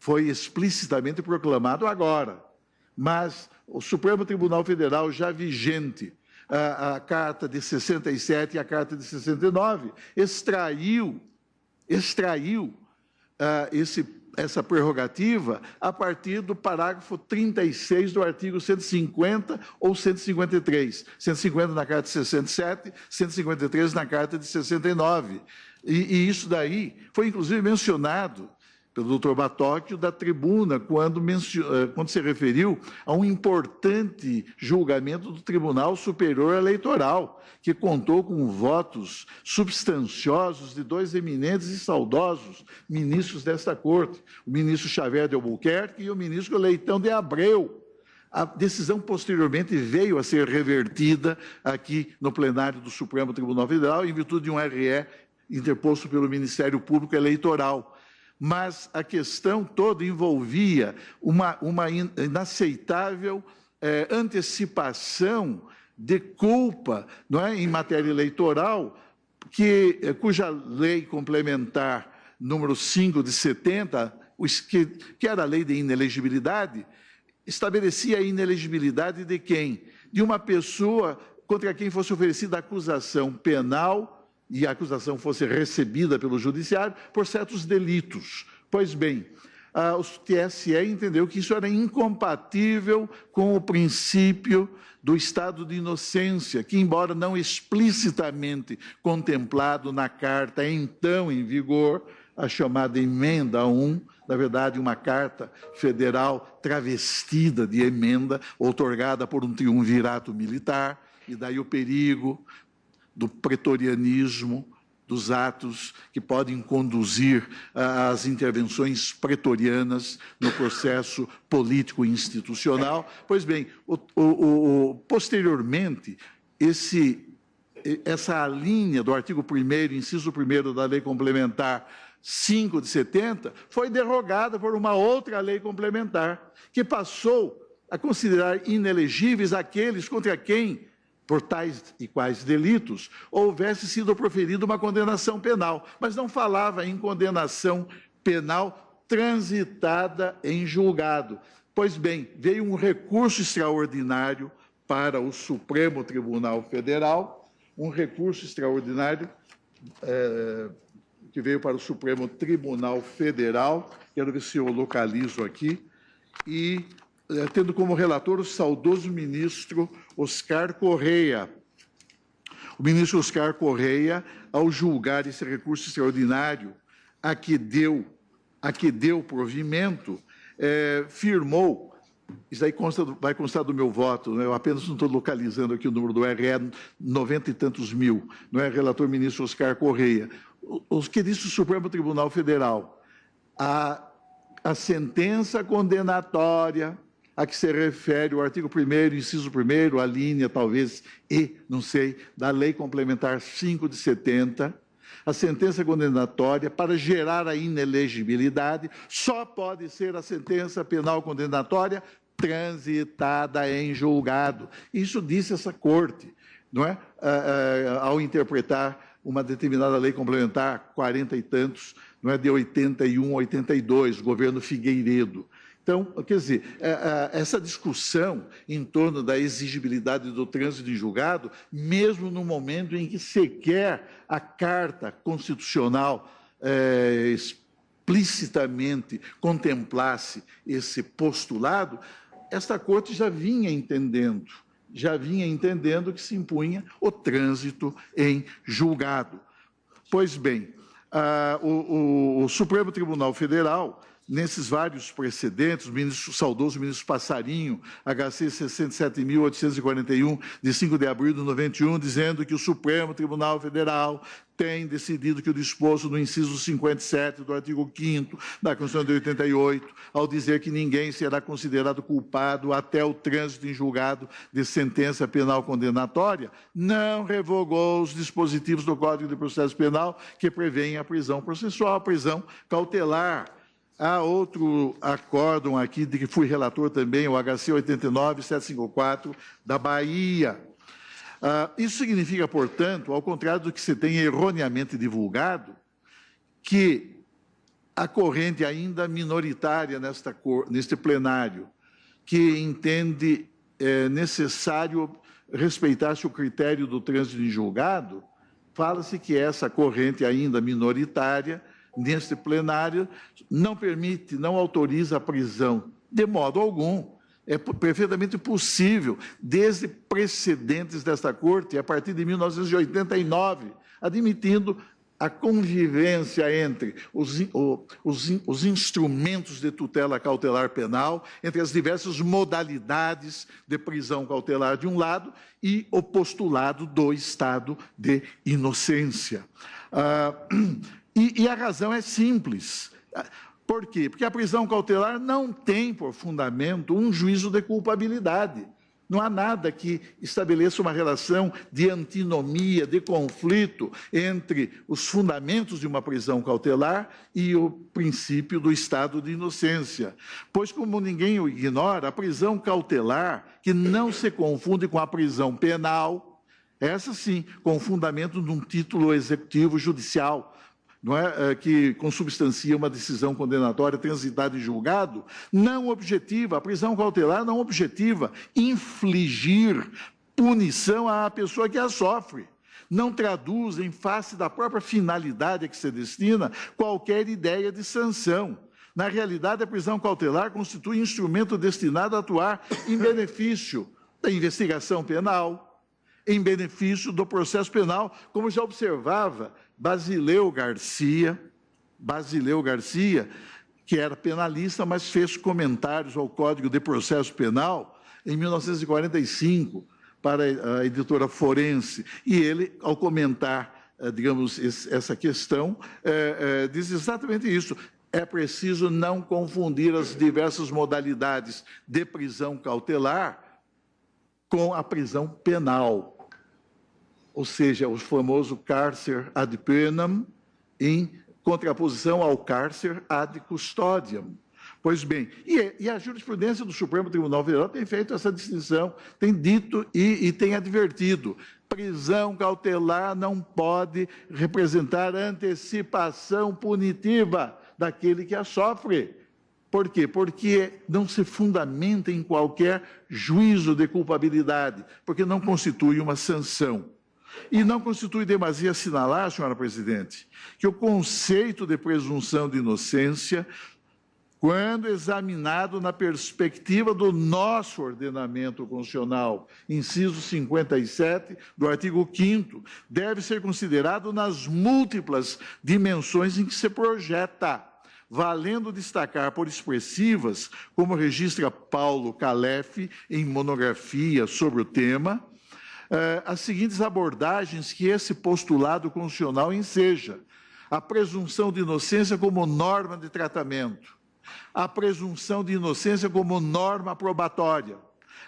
foi explicitamente proclamado agora. Mas o Supremo Tribunal Federal, já vigente, a Carta de 67 e a Carta de 69, extraiu essa prerrogativa a partir do parágrafo 36 do artigo 150 ou 153. 150 na Carta de 67, 153 na Carta de 69. E isso daí foi, inclusive, mencionado pelo doutor Batóquio da tribuna, quando se referiu a um importante julgamento do Tribunal Superior Eleitoral, que contou com votos substanciosos de dois eminentes e saudosos ministros desta corte, o ministro Xavier de Albuquerque e o ministro Leitão de Abreu. A decisão posteriormente veio a ser revertida aqui no plenário do Supremo Tribunal Federal, em virtude de um RE interposto pelo Ministério Público Eleitoral. Mas a questão toda envolvia uma inaceitável antecipação de culpa, não é, em matéria eleitoral, cuja lei complementar número 5 de 70, que era a lei de inelegibilidade, estabelecia a inelegibilidade de quem? De uma pessoa contra quem fosse oferecida acusação penal e a acusação fosse recebida pelo judiciário por certos delitos. Pois bem, o TSE entendeu que isso era incompatível com o princípio do estado de inocência, que, embora não explicitamente contemplado na carta então em vigor, a chamada Emenda 1, na verdade, uma carta federal travestida de emenda, outorgada por um triunvirato militar, e daí o perigo do pretorianismo, dos atos que podem conduzir às intervenções pretorianas no processo político e institucional. Pois bem, posteriormente, essa linha do artigo 1º, inciso 1º da Lei Complementar 5 de 70, foi derrogada por uma outra lei complementar, que passou a considerar inelegíveis aqueles contra quem, por tais e quais delitos, houvesse sido proferida uma condenação penal, mas não falava em condenação penal transitada em julgado. Pois bem, veio um recurso extraordinário para o Supremo Tribunal Federal, um recurso extraordinário que veio para o Supremo Tribunal Federal, quero ver se eu localizo aqui, e tendo como relator o saudoso ministro Oscar Correia. O ministro Oscar Correia, ao julgar esse recurso extraordinário a que deu provimento, firmou, isso aí vai constar do meu voto, né? Eu apenas não estou localizando aqui o número do RE, 90 e tantos mil, não é, relator ministro Oscar Correia. O que disse o Supremo Tribunal Federal, a sentença condenatória a que se refere o artigo 1º, inciso 1º, a linha, talvez, não sei, da Lei Complementar 5 de 70, a sentença condenatória, para gerar a inelegibilidade, só pode ser a sentença penal condenatória transitada em julgado. Isso disse essa Corte, não é? Ao interpretar uma determinada lei complementar, 40 e tantos, não é, de 81 a 82, governo Figueiredo. Então, quer dizer, essa discussão em torno da exigibilidade do trânsito em julgado, mesmo no momento em que sequer a Carta Constitucional explicitamente contemplasse esse postulado, esta Corte já vinha entendendo que se impunha o trânsito em julgado. Pois bem, o Supremo Tribunal Federal, nesses vários precedentes, o saudoso ministro Passarinho, HC 67.841, de 5 de abril de 91, dizendo que o Supremo Tribunal Federal tem decidido que o disposto no inciso 57 do artigo 5º da Constituição de 88, ao dizer que ninguém será considerado culpado até o trânsito em julgado de sentença penal condenatória, não revogou os dispositivos do Código de Processo Penal que prevêem a prisão processual, a prisão cautelar. Há outro acórdão aqui, de que fui relator também, o HC 89.754, da Bahia. Isso significa, portanto, ao contrário do que se tem erroneamente divulgado, que a corrente ainda minoritária neste plenário, que entende necessário respeitar-se o critério do trânsito em julgado, fala-se que essa corrente ainda minoritária, neste plenário, não permite, não autoriza a prisão, de modo algum. É perfeitamente possível, desde precedentes desta Corte, a partir de 1989, admitindo a convivência entre os instrumentos de tutela cautelar penal, entre as diversas modalidades de prisão cautelar de um lado e o postulado do estado de inocência. E a razão é simples. Por quê? Porque a prisão cautelar não tem por fundamento um juízo de culpabilidade. Não há nada que estabeleça uma relação de antinomia, de conflito entre os fundamentos de uma prisão cautelar e o princípio do estado de inocência. Pois, como ninguém o ignora, a prisão cautelar, que não se confunde com a prisão penal, essa sim, com fundamento de um título executivo judicial, não é, que consubstancia uma decisão condenatória transitada em julgado, não objetiva, a prisão cautelar não objetiva infligir punição à pessoa que a sofre. Não traduz, em face da própria finalidade a que se destina, qualquer ideia de sanção. Na realidade, a prisão cautelar constitui instrumento destinado a atuar em benefício da investigação penal, em benefício do processo penal, como já observava Basileu Garcia, que era penalista, mas fez comentários ao Código de Processo Penal em 1945 para a editora Forense. E ele, ao comentar, digamos, essa questão, diz exatamente isso. É preciso não confundir as diversas modalidades de prisão cautelar com a prisão penal. Ou seja, o famoso cárcer ad penam, em contraposição ao cárcer ad custodiam. Pois bem, e a jurisprudência do Supremo Tribunal Federal tem feito essa distinção, tem dito e tem advertido. Prisão cautelar não pode representar antecipação punitiva daquele que a sofre. Por quê? Porque não se fundamenta em qualquer juízo de culpabilidade, porque não constitui uma sanção. E não constitui demasia assinalar, senhora presidente, que o conceito de presunção de inocência, quando examinado na perspectiva do nosso ordenamento constitucional, inciso 57 do artigo 5º, deve ser considerado nas múltiplas dimensões em que se projeta, valendo destacar por expressivas, como registra Paulo Calef em monografia sobre o tema, as seguintes abordagens que esse postulado constitucional enseja: a presunção de inocência como norma de tratamento, a presunção de inocência como norma probatória,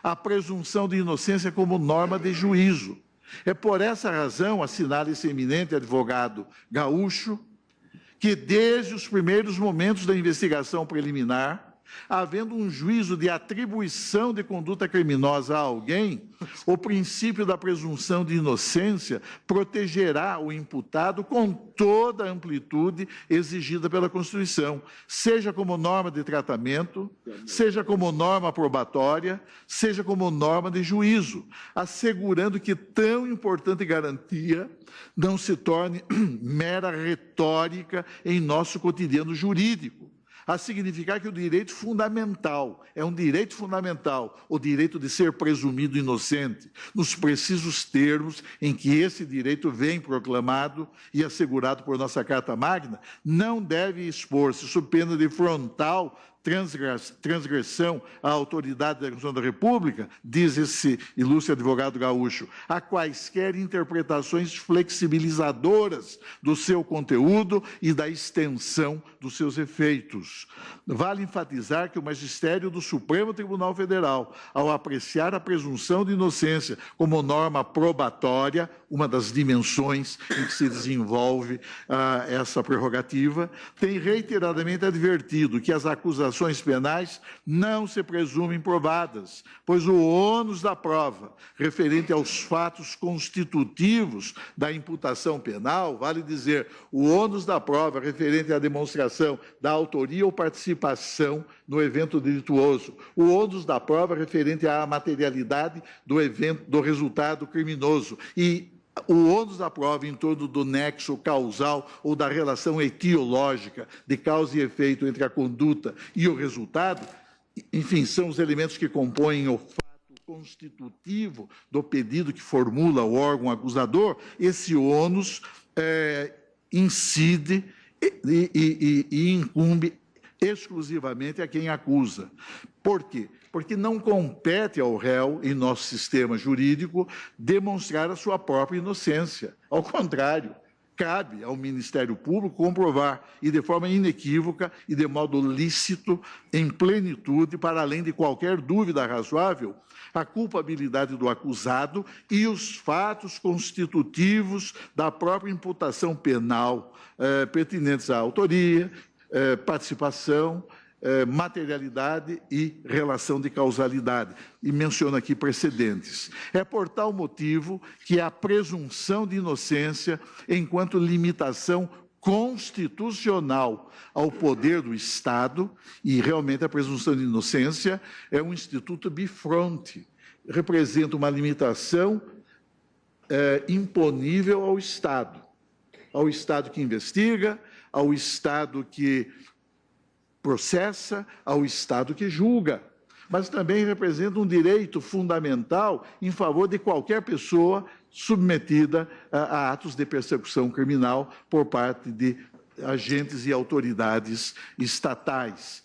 a presunção de inocência como norma de juízo. É por essa razão, assinala esse eminente advogado gaúcho, que desde os primeiros momentos da investigação preliminar, havendo um juízo de atribuição de conduta criminosa a alguém, o princípio da presunção de inocência protegerá o imputado com toda a amplitude exigida pela Constituição, seja como norma de tratamento, seja como norma probatória, seja como norma de juízo, assegurando que tão importante garantia não se torne mera retórica em nosso cotidiano jurídico, a significar que o direito fundamental, é um direito fundamental, o direito de ser presumido inocente, nos precisos termos em que esse direito vem proclamado e assegurado por nossa Carta Magna, não deve expor-se sob pena de frontal transgressão à autoridade da Constituição da República, diz esse ilustre advogado gaúcho, a quaisquer interpretações flexibilizadoras do seu conteúdo e da extensão dos seus efeitos. Vale enfatizar que o magistério do Supremo Tribunal Federal, ao apreciar a presunção de inocência como norma probatória, uma das dimensões em que se desenvolve essa prerrogativa, tem reiteradamente advertido que as acusações imputações penais não se presumem provadas, pois o ônus da prova referente aos fatos constitutivos da imputação penal, vale dizer, o ônus da prova referente à demonstração da autoria ou participação no evento delituoso, o ônus da prova referente à materialidade do evento, do resultado criminoso e o ônus da prova em torno do nexo causal ou da relação etiológica de causa e efeito entre a conduta e o resultado, enfim, são os elementos que compõem o fato constitutivo do pedido que formula o órgão acusador. Esse ônus incide e incumbe exclusivamente a quem acusa. Por quê? Porque não compete ao réu, em nosso sistema jurídico, demonstrar a sua própria inocência. Ao contrário, cabe ao Ministério Público comprovar, e de forma inequívoca e de modo lícito, em plenitude, para além de qualquer dúvida razoável, a culpabilidade do acusado e os fatos constitutivos da própria imputação penal pertinentes à autoria, participação, materialidade e relação de causalidade. E menciono aqui precedentes. É por tal motivo que a presunção de inocência, enquanto limitação constitucional ao poder do Estado, e realmente a presunção de inocência é um instituto bifronte, representa uma limitação imponível ao Estado que investiga, ao Estado que processa, ao Estado que julga, mas também representa um direito fundamental em favor de qualquer pessoa submetida a atos de persecução criminal por parte de agentes e autoridades estatais.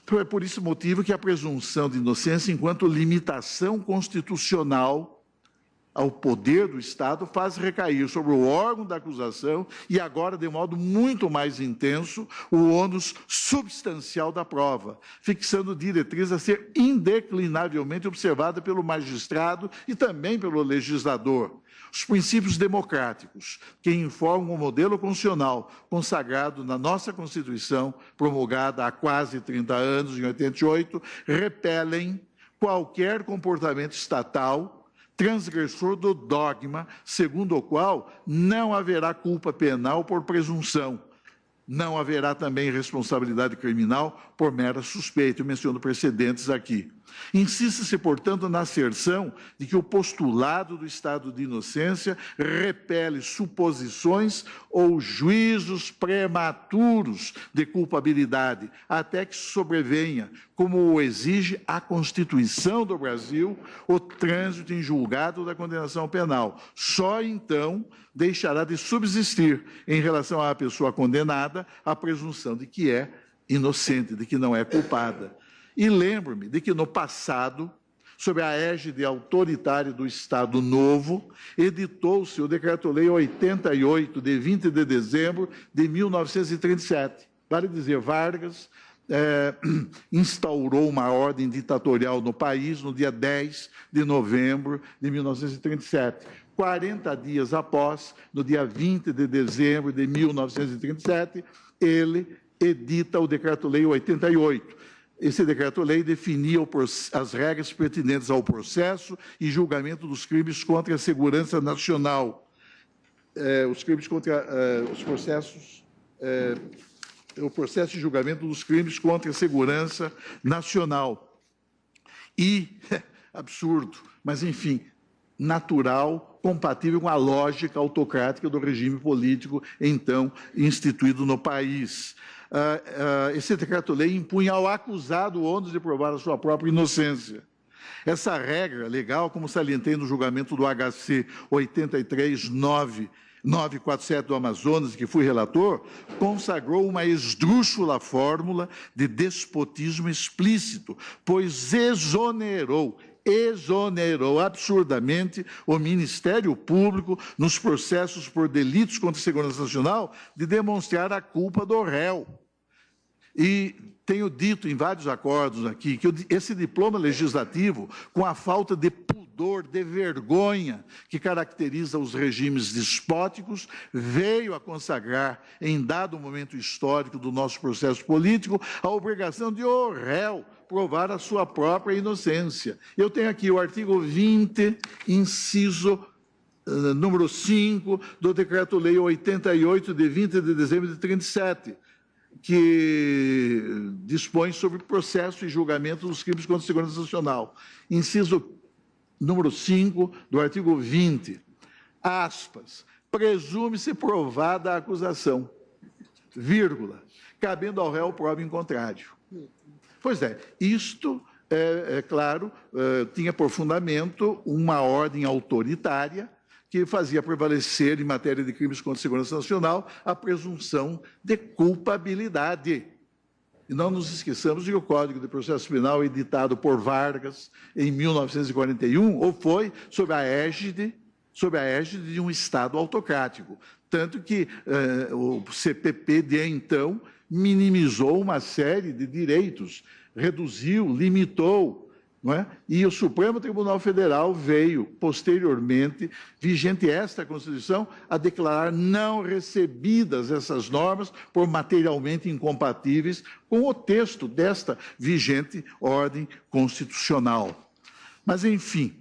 Então, é por esse motivo que a presunção de inocência, enquanto limitação constitucional ao poder do Estado, faz recair sobre o órgão da acusação e agora, de modo muito mais intenso, o ônus substancial da prova, fixando diretriz a ser indeclinavelmente observada pelo magistrado e também pelo legislador. Os princípios democráticos, que informam o modelo constitucional consagrado na nossa Constituição, promulgada há quase 30 anos, em 88, repelem qualquer comportamento estatal transgressor do dogma, segundo o qual não haverá culpa penal por presunção. Não haverá também responsabilidade criminal por mera suspeita. Eu menciono precedentes aqui. Insiste-se, portanto, na asserção de que o postulado do estado de inocência repele suposições ou juízos prematuros de culpabilidade, até que sobrevenha, como o exige a Constituição do Brasil, o trânsito em julgado da condenação penal. Só então deixará de subsistir, em relação à pessoa condenada, a presunção de que é inocente, de que não é culpada. E lembro-me de que, no passado, sob a égide autoritária do Estado Novo, editou-se o Decreto-Lei 88, de 20 de dezembro de 1937. Vale dizer, Vargas instaurou uma ordem ditatorial no país no dia 10 de novembro de 1937. 40 dias após, no dia 20 de dezembro de 1937, ele edita o Decreto-Lei 88. Esse decreto-lei definia as regras pertinentes ao processo e julgamento dos crimes contra a segurança nacional. O processo de julgamento dos crimes contra a segurança nacional. E, absurdo, mas, enfim, natural, compatível com a lógica autocrática do regime político, então, instituído no país. Esse decreto-lei impunha ao acusado o ônus de provar a sua própria inocência. Essa regra legal, como salientei no julgamento do HC 83947 do Amazonas, que fui relator, consagrou uma esdrúxula fórmula de despotismo explícito, pois exonerou absurdamente o Ministério Público nos processos por delitos contra a segurança nacional de demonstrar a culpa do réu. E tenho dito em vários acordos aqui que esse diploma legislativo, com a falta de pudor pudor, de vergonha que caracteriza os regimes despóticos, veio a consagrar, em dado momento histórico do nosso processo político, a obrigação de o réu provar a sua própria inocência. Eu tenho aqui o artigo 20, inciso número 5 do Decreto-Lei 88, de 20 de dezembro de 37, que dispõe sobre processo e julgamento dos crimes contra a segurança nacional. Inciso número 5 do artigo 20, aspas, presume-se provada a acusação, vírgula, cabendo ao réu prova em contrário. Pois é, isto, claro, tinha por fundamento uma ordem autoritária que fazia prevalecer, em matéria de crimes contra a segurança nacional, a presunção de culpabilidade. E não nos esqueçamos de que o Código de Processo Penal, editado por Vargas em 1941, ou foi sob a égide de um Estado autocrático. Tanto que o CPP de então minimizou uma série de direitos, reduziu, limitou, não é? E o Supremo Tribunal Federal veio, posteriormente, vigente esta Constituição, a declarar não recebidas essas normas por materialmente incompatíveis com o texto desta vigente ordem constitucional. Mas, enfim,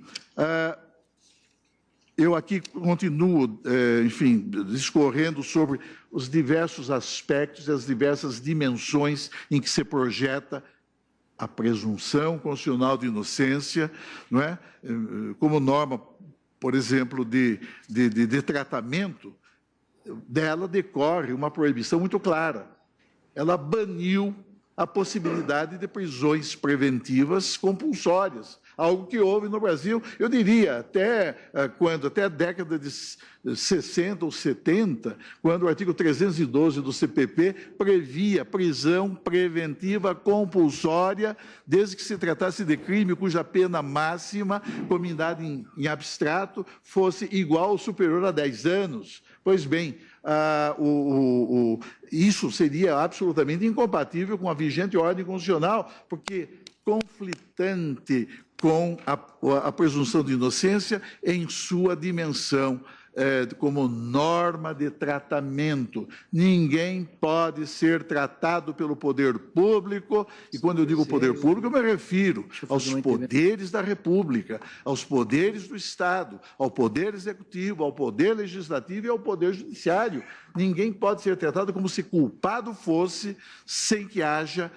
eu aqui continuo, enfim, discorrendo sobre os diversos aspectos e as diversas dimensões em que se projeta a presunção constitucional de inocência, não é? Como norma, por exemplo, de tratamento, dela decorre uma proibição muito clara. Ela baniu a possibilidade de prisões preventivas compulsórias, algo que houve no Brasil, eu diria, até a década de 60 ou 70, quando o artigo 312 do CPP previa prisão preventiva compulsória, desde que se tratasse de crime cuja pena máxima, combinada em abstrato, fosse igual ou superior a 10 anos. Pois bem, isso seria absolutamente incompatível com a vigente ordem constitucional, porque conflitante com a presunção de inocência em sua dimensão como norma de tratamento. Ninguém pode ser tratado pelo poder público, e quando eu digo poder público, eu me refiro aos poderes da República, aos poderes do Estado, ao poder executivo, ao poder legislativo e ao poder judiciário. Ninguém pode ser tratado como se culpado fosse, sem que haja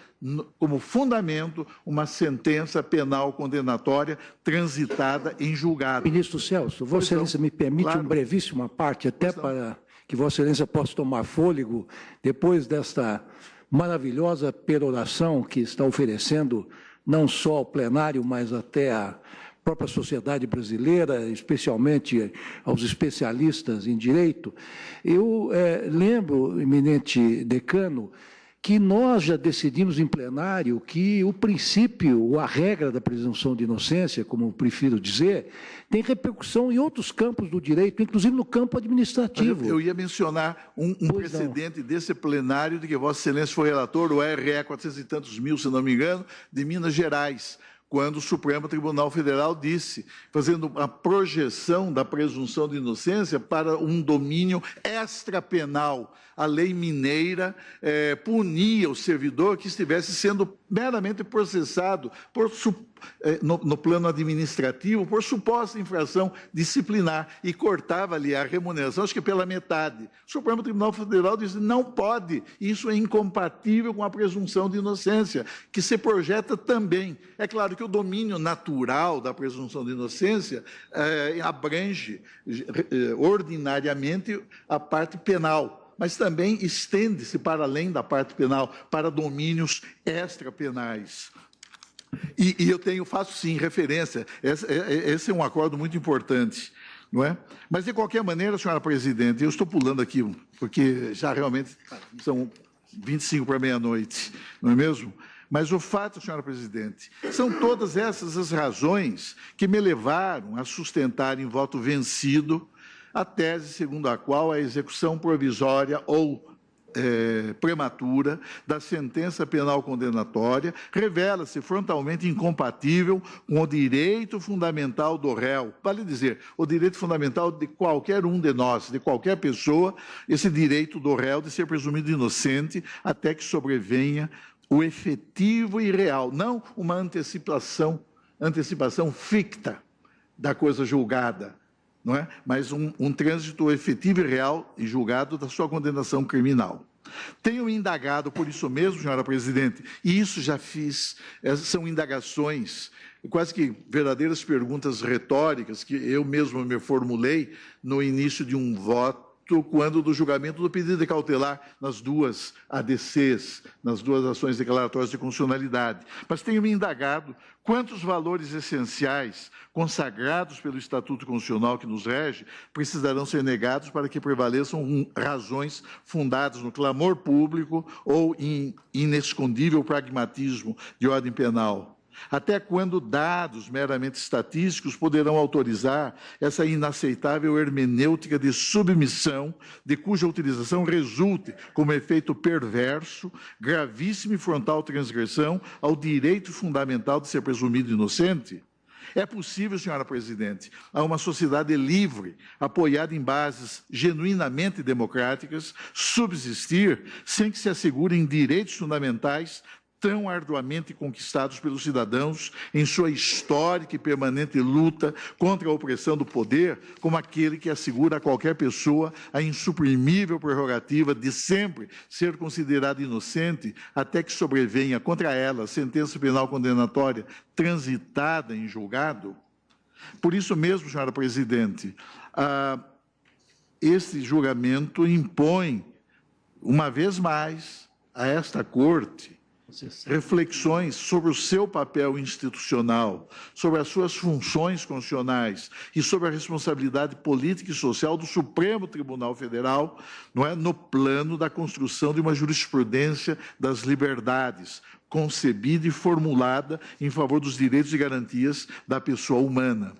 como fundamento uma sentença penal condenatória transitada em julgado. Ministro Celso, Vossa Excelência me permite claro. uma brevíssima parte, até para que Vossa Excelência possa tomar fôlego depois desta maravilhosa peroração que está oferecendo não só ao plenário, mas até à própria sociedade brasileira, especialmente aos especialistas em direito. Eu lembro, eminente decano, que nós já decidimos em plenário que o princípio, a regra da presunção de inocência, como eu prefiro dizer, tem repercussão em outros campos do direito, inclusive no campo administrativo. Eu ia mencionar um precedente desse plenário de que Vossa Excelência foi relator, o RE 400 e tantos mil, se não me engano, de Minas Gerais, quando o Supremo Tribunal Federal disse, fazendo a projeção da presunção de inocência para um domínio extrapenal. A lei mineira punia o servidor que estivesse sendo meramente processado no plano administrativo por suposta infração disciplinar e cortava-lhe a remuneração, acho que pela metade. O Supremo Tribunal Federal disse, não pode, isso é incompatível com a presunção de inocência, que se projeta também. É claro que o domínio natural da presunção de inocência abrange ordinariamente a parte penal, mas também estende-se para além da parte penal, para domínios extrapenais. E eu faço sim referência, esse é um acordo muito importante, não é? Mas, de qualquer maneira, senhora presidente, eu estou pulando aqui, porque já realmente são 25 para meia-noite, não é mesmo? Mas o fato, senhora presidente, são todas essas as razões que me levaram a sustentar em voto vencido a tese segundo a qual a execução provisória ou prematura da sentença penal condenatória revela-se frontalmente incompatível com o direito fundamental do réu. Vale dizer, o direito fundamental de qualquer um de nós, de qualquer pessoa, esse direito do réu de ser presumido inocente até que sobrevenha o efetivo e real, não uma antecipação ficta da coisa julgada, não é? Mas um trânsito efetivo e real e julgado da sua condenação criminal. Tenho indagado por isso mesmo, senhora presidente, e isso já fiz, são indagações, quase que verdadeiras perguntas retóricas que eu mesmo me formulei no início de um voto, quando do julgamento do pedido de cautelar nas duas ADCs, nas duas ações declaratórias de constitucionalidade. Mas tenho me indagado quantos valores essenciais consagrados pelo Estatuto Constitucional que nos rege precisarão ser negados para que prevaleçam razões fundadas no clamor público ou em inescondível pragmatismo de ordem penal. Até quando dados meramente estatísticos poderão autorizar essa inaceitável hermenêutica de submissão, de cuja utilização resulte como efeito perverso, gravíssima e frontal transgressão ao direito fundamental de ser presumido inocente? É possível, senhora presidente, a uma sociedade livre, apoiada em bases genuinamente democráticas, subsistir sem que se assegurem direitos fundamentais tão arduamente conquistados pelos cidadãos em sua histórica e permanente luta contra a opressão do poder, como aquele que assegura a qualquer pessoa a insuprimível prerrogativa de sempre ser considerada inocente até que sobrevenha contra ela a sentença penal condenatória transitada em julgado? Por isso mesmo, senhora presidente, esse julgamento impõe, uma vez mais, a esta Corte reflexões sobre o seu papel institucional, sobre as suas funções constitucionais e sobre a responsabilidade política e social do Supremo Tribunal Federal, não é, no plano da construção de uma jurisprudência das liberdades, concebida e formulada em favor dos direitos e garantias da pessoa humana.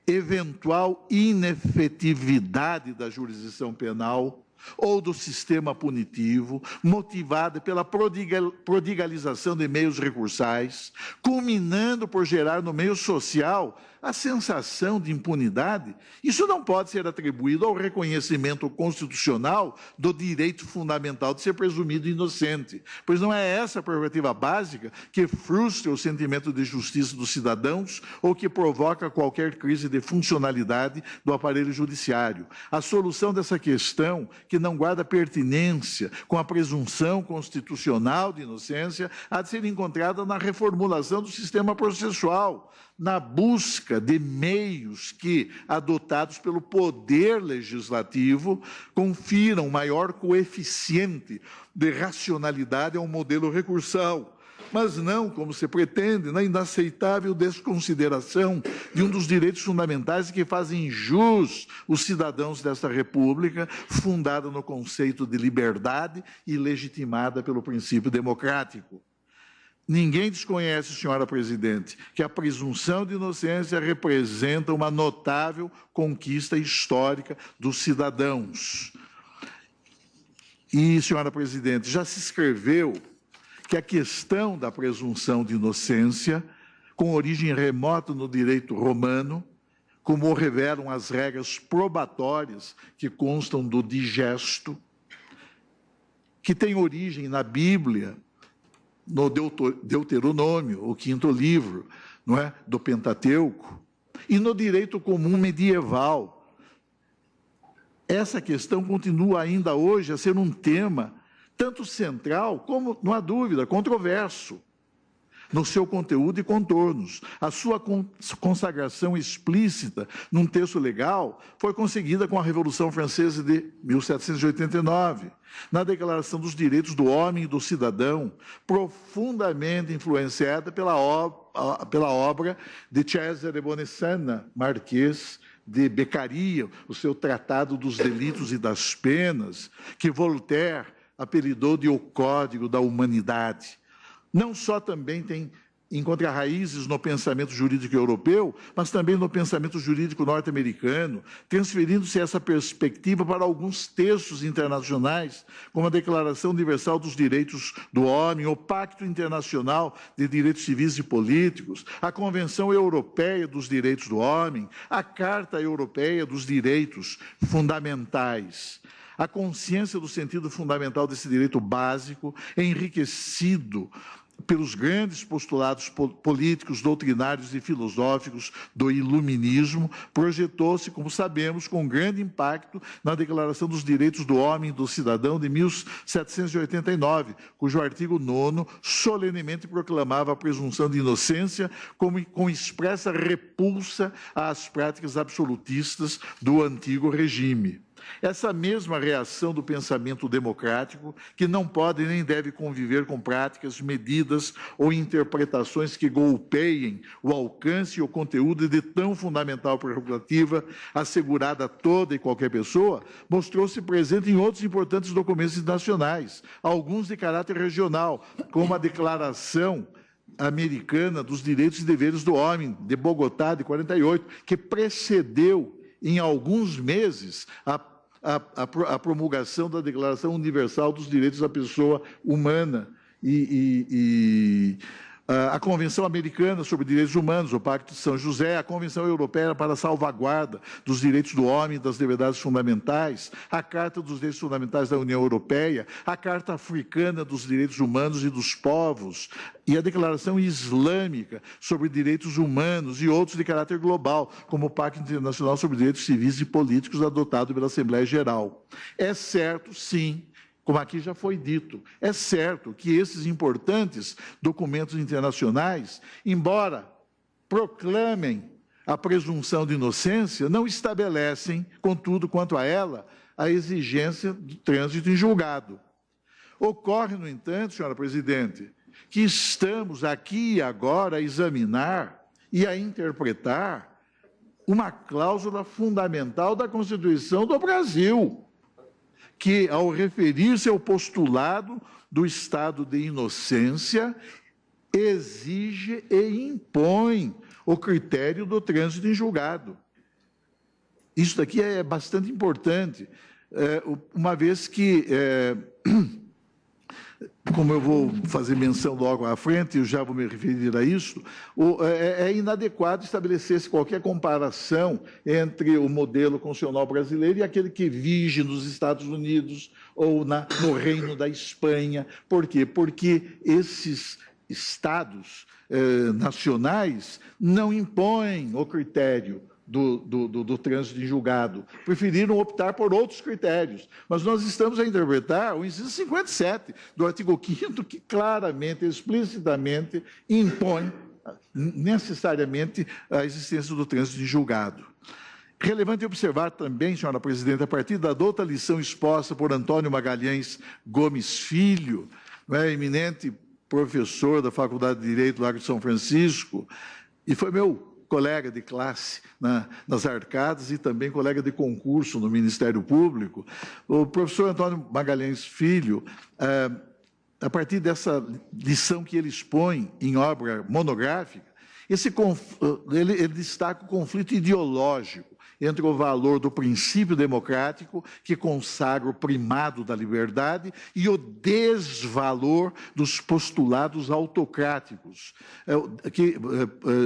Eventual inefetividade da jurisdição penal ou do sistema punitivo, motivada pela prodigalização de meios recursais, culminando por gerar no meio social a sensação de impunidade, isso não pode ser atribuído ao reconhecimento constitucional do direito fundamental de ser presumido inocente, pois não é essa a prerrogativa básica que frustra o sentimento de justiça dos cidadãos ou que provoca qualquer crise de funcionalidade do aparelho judiciário. A solução dessa questão, que não guarda pertinência com a presunção constitucional de inocência, há de ser encontrada na reformulação do sistema processual, na busca de meios que, adotados pelo Poder Legislativo, confiram maior coeficiente de racionalidade ao modelo recursal, mas não, como se pretende, na inaceitável desconsideração de um dos direitos fundamentais que fazem jus os cidadãos desta República, fundada no conceito de liberdade e legitimada pelo princípio democrático. Ninguém desconhece, senhora presidente, que a presunção de inocência representa uma notável conquista histórica dos cidadãos. E, senhora presidente, já se escreveu que a questão da presunção de inocência, com origem remota no direito romano, como revelam as regras probatórias que constam do digesto, que tem origem na Bíblia, no Deuteronômio, o quinto livro, não é, do Pentateuco, e no direito comum medieval. Essa questão continua ainda hoje a ser um tema tanto central como, não há dúvida, controverso no seu conteúdo e contornos. A sua consagração explícita num texto legal foi conseguida com a Revolução Francesa de 1789, na Declaração dos Direitos do Homem e do Cidadão, profundamente influenciada pela obra de Cesare Bonessana, Marquês de Beccaria, o seu Tratado dos Delitos e das Penas, que Voltaire apelidou de O Código da Humanidade. Não só também tem encontra raízes no pensamento jurídico europeu, mas também no pensamento jurídico norte-americano, transferindo-se essa perspectiva para alguns textos internacionais, como a Declaração Universal dos Direitos do Homem, o Pacto Internacional de Direitos Civis e Políticos, a Convenção Europeia dos Direitos do Homem, a Carta Europeia dos Direitos Fundamentais. A consciência do sentido fundamental desse direito básico é enriquecido pelos grandes postulados políticos, doutrinários e filosóficos do iluminismo, projetou-se, como sabemos, com grande impacto na Declaração dos Direitos do Homem e do Cidadão de 1789, cujo artigo 9º solenemente proclamava a presunção de inocência com expressa repulsa às práticas absolutistas do antigo regime. Essa mesma reação do pensamento democrático, que não pode nem deve conviver com práticas, medidas ou interpretações que golpeiem o alcance e o conteúdo de tão fundamental prerrogativa assegurada a toda e qualquer pessoa, mostrou-se presente em outros importantes documentos internacionais, alguns de caráter regional, como a Declaração Americana dos Direitos e Deveres do Homem, de Bogotá, de 48, que precedeu em alguns meses a promulgação da Declaração Universal dos Direitos da Pessoa Humana a Convenção Americana sobre Direitos Humanos, o Pacto de São José, a Convenção Europeia para a Salvaguarda dos Direitos do Homem e das Liberdades Fundamentais, a Carta dos Direitos Fundamentais da União Europeia, a Carta Africana dos Direitos Humanos e dos Povos e a Declaração Islâmica sobre Direitos Humanos e outros de caráter global, como o Pacto Internacional sobre Direitos Civis e Políticos adotado pela Assembleia Geral. É certo, sim, como aqui já foi dito, é certo que esses importantes documentos internacionais, embora proclamem a presunção de inocência, não estabelecem, contudo, quanto a ela, a exigência do trânsito em julgado. Ocorre, no entanto, senhora presidente, que estamos aqui e agora a examinar e a interpretar uma cláusula fundamental da Constituição do Brasil, que, ao referir-se ao postulado do estado de inocência, exige e impõe o critério do trânsito em julgado. Isso daqui é bastante importante, uma vez que, como eu vou fazer menção logo à frente, eu já vou me referir a isso, é inadequado estabelecer-se qualquer comparação entre o modelo constitucional brasileiro e aquele que vige nos Estados Unidos ou no Reino da Espanha. Por quê? Porque esses estados nacionais não impõem o critério do trânsito em julgado, preferiram optar por outros critérios. Mas nós estamos a interpretar o inciso 57 do artigo 5º, que claramente, explicitamente, impõe necessariamente a existência do trânsito em julgado. Relevante observar também, senhora presidente, a partir da outra lição exposta por Antônio Magalhães Gomes Filho, eminente professor da Faculdade de Direito do Largo de São Francisco, e foi meu colega de classe nas Arcadas e também colega de concurso no Ministério Público, o professor Antônio Magalhães Filho, a partir dessa lição que ele expõe em obra monográfica, ele destaca o conflito ideológico entre o valor do princípio democrático, que consagra o primado da liberdade, e o desvalor dos postulados autocráticos,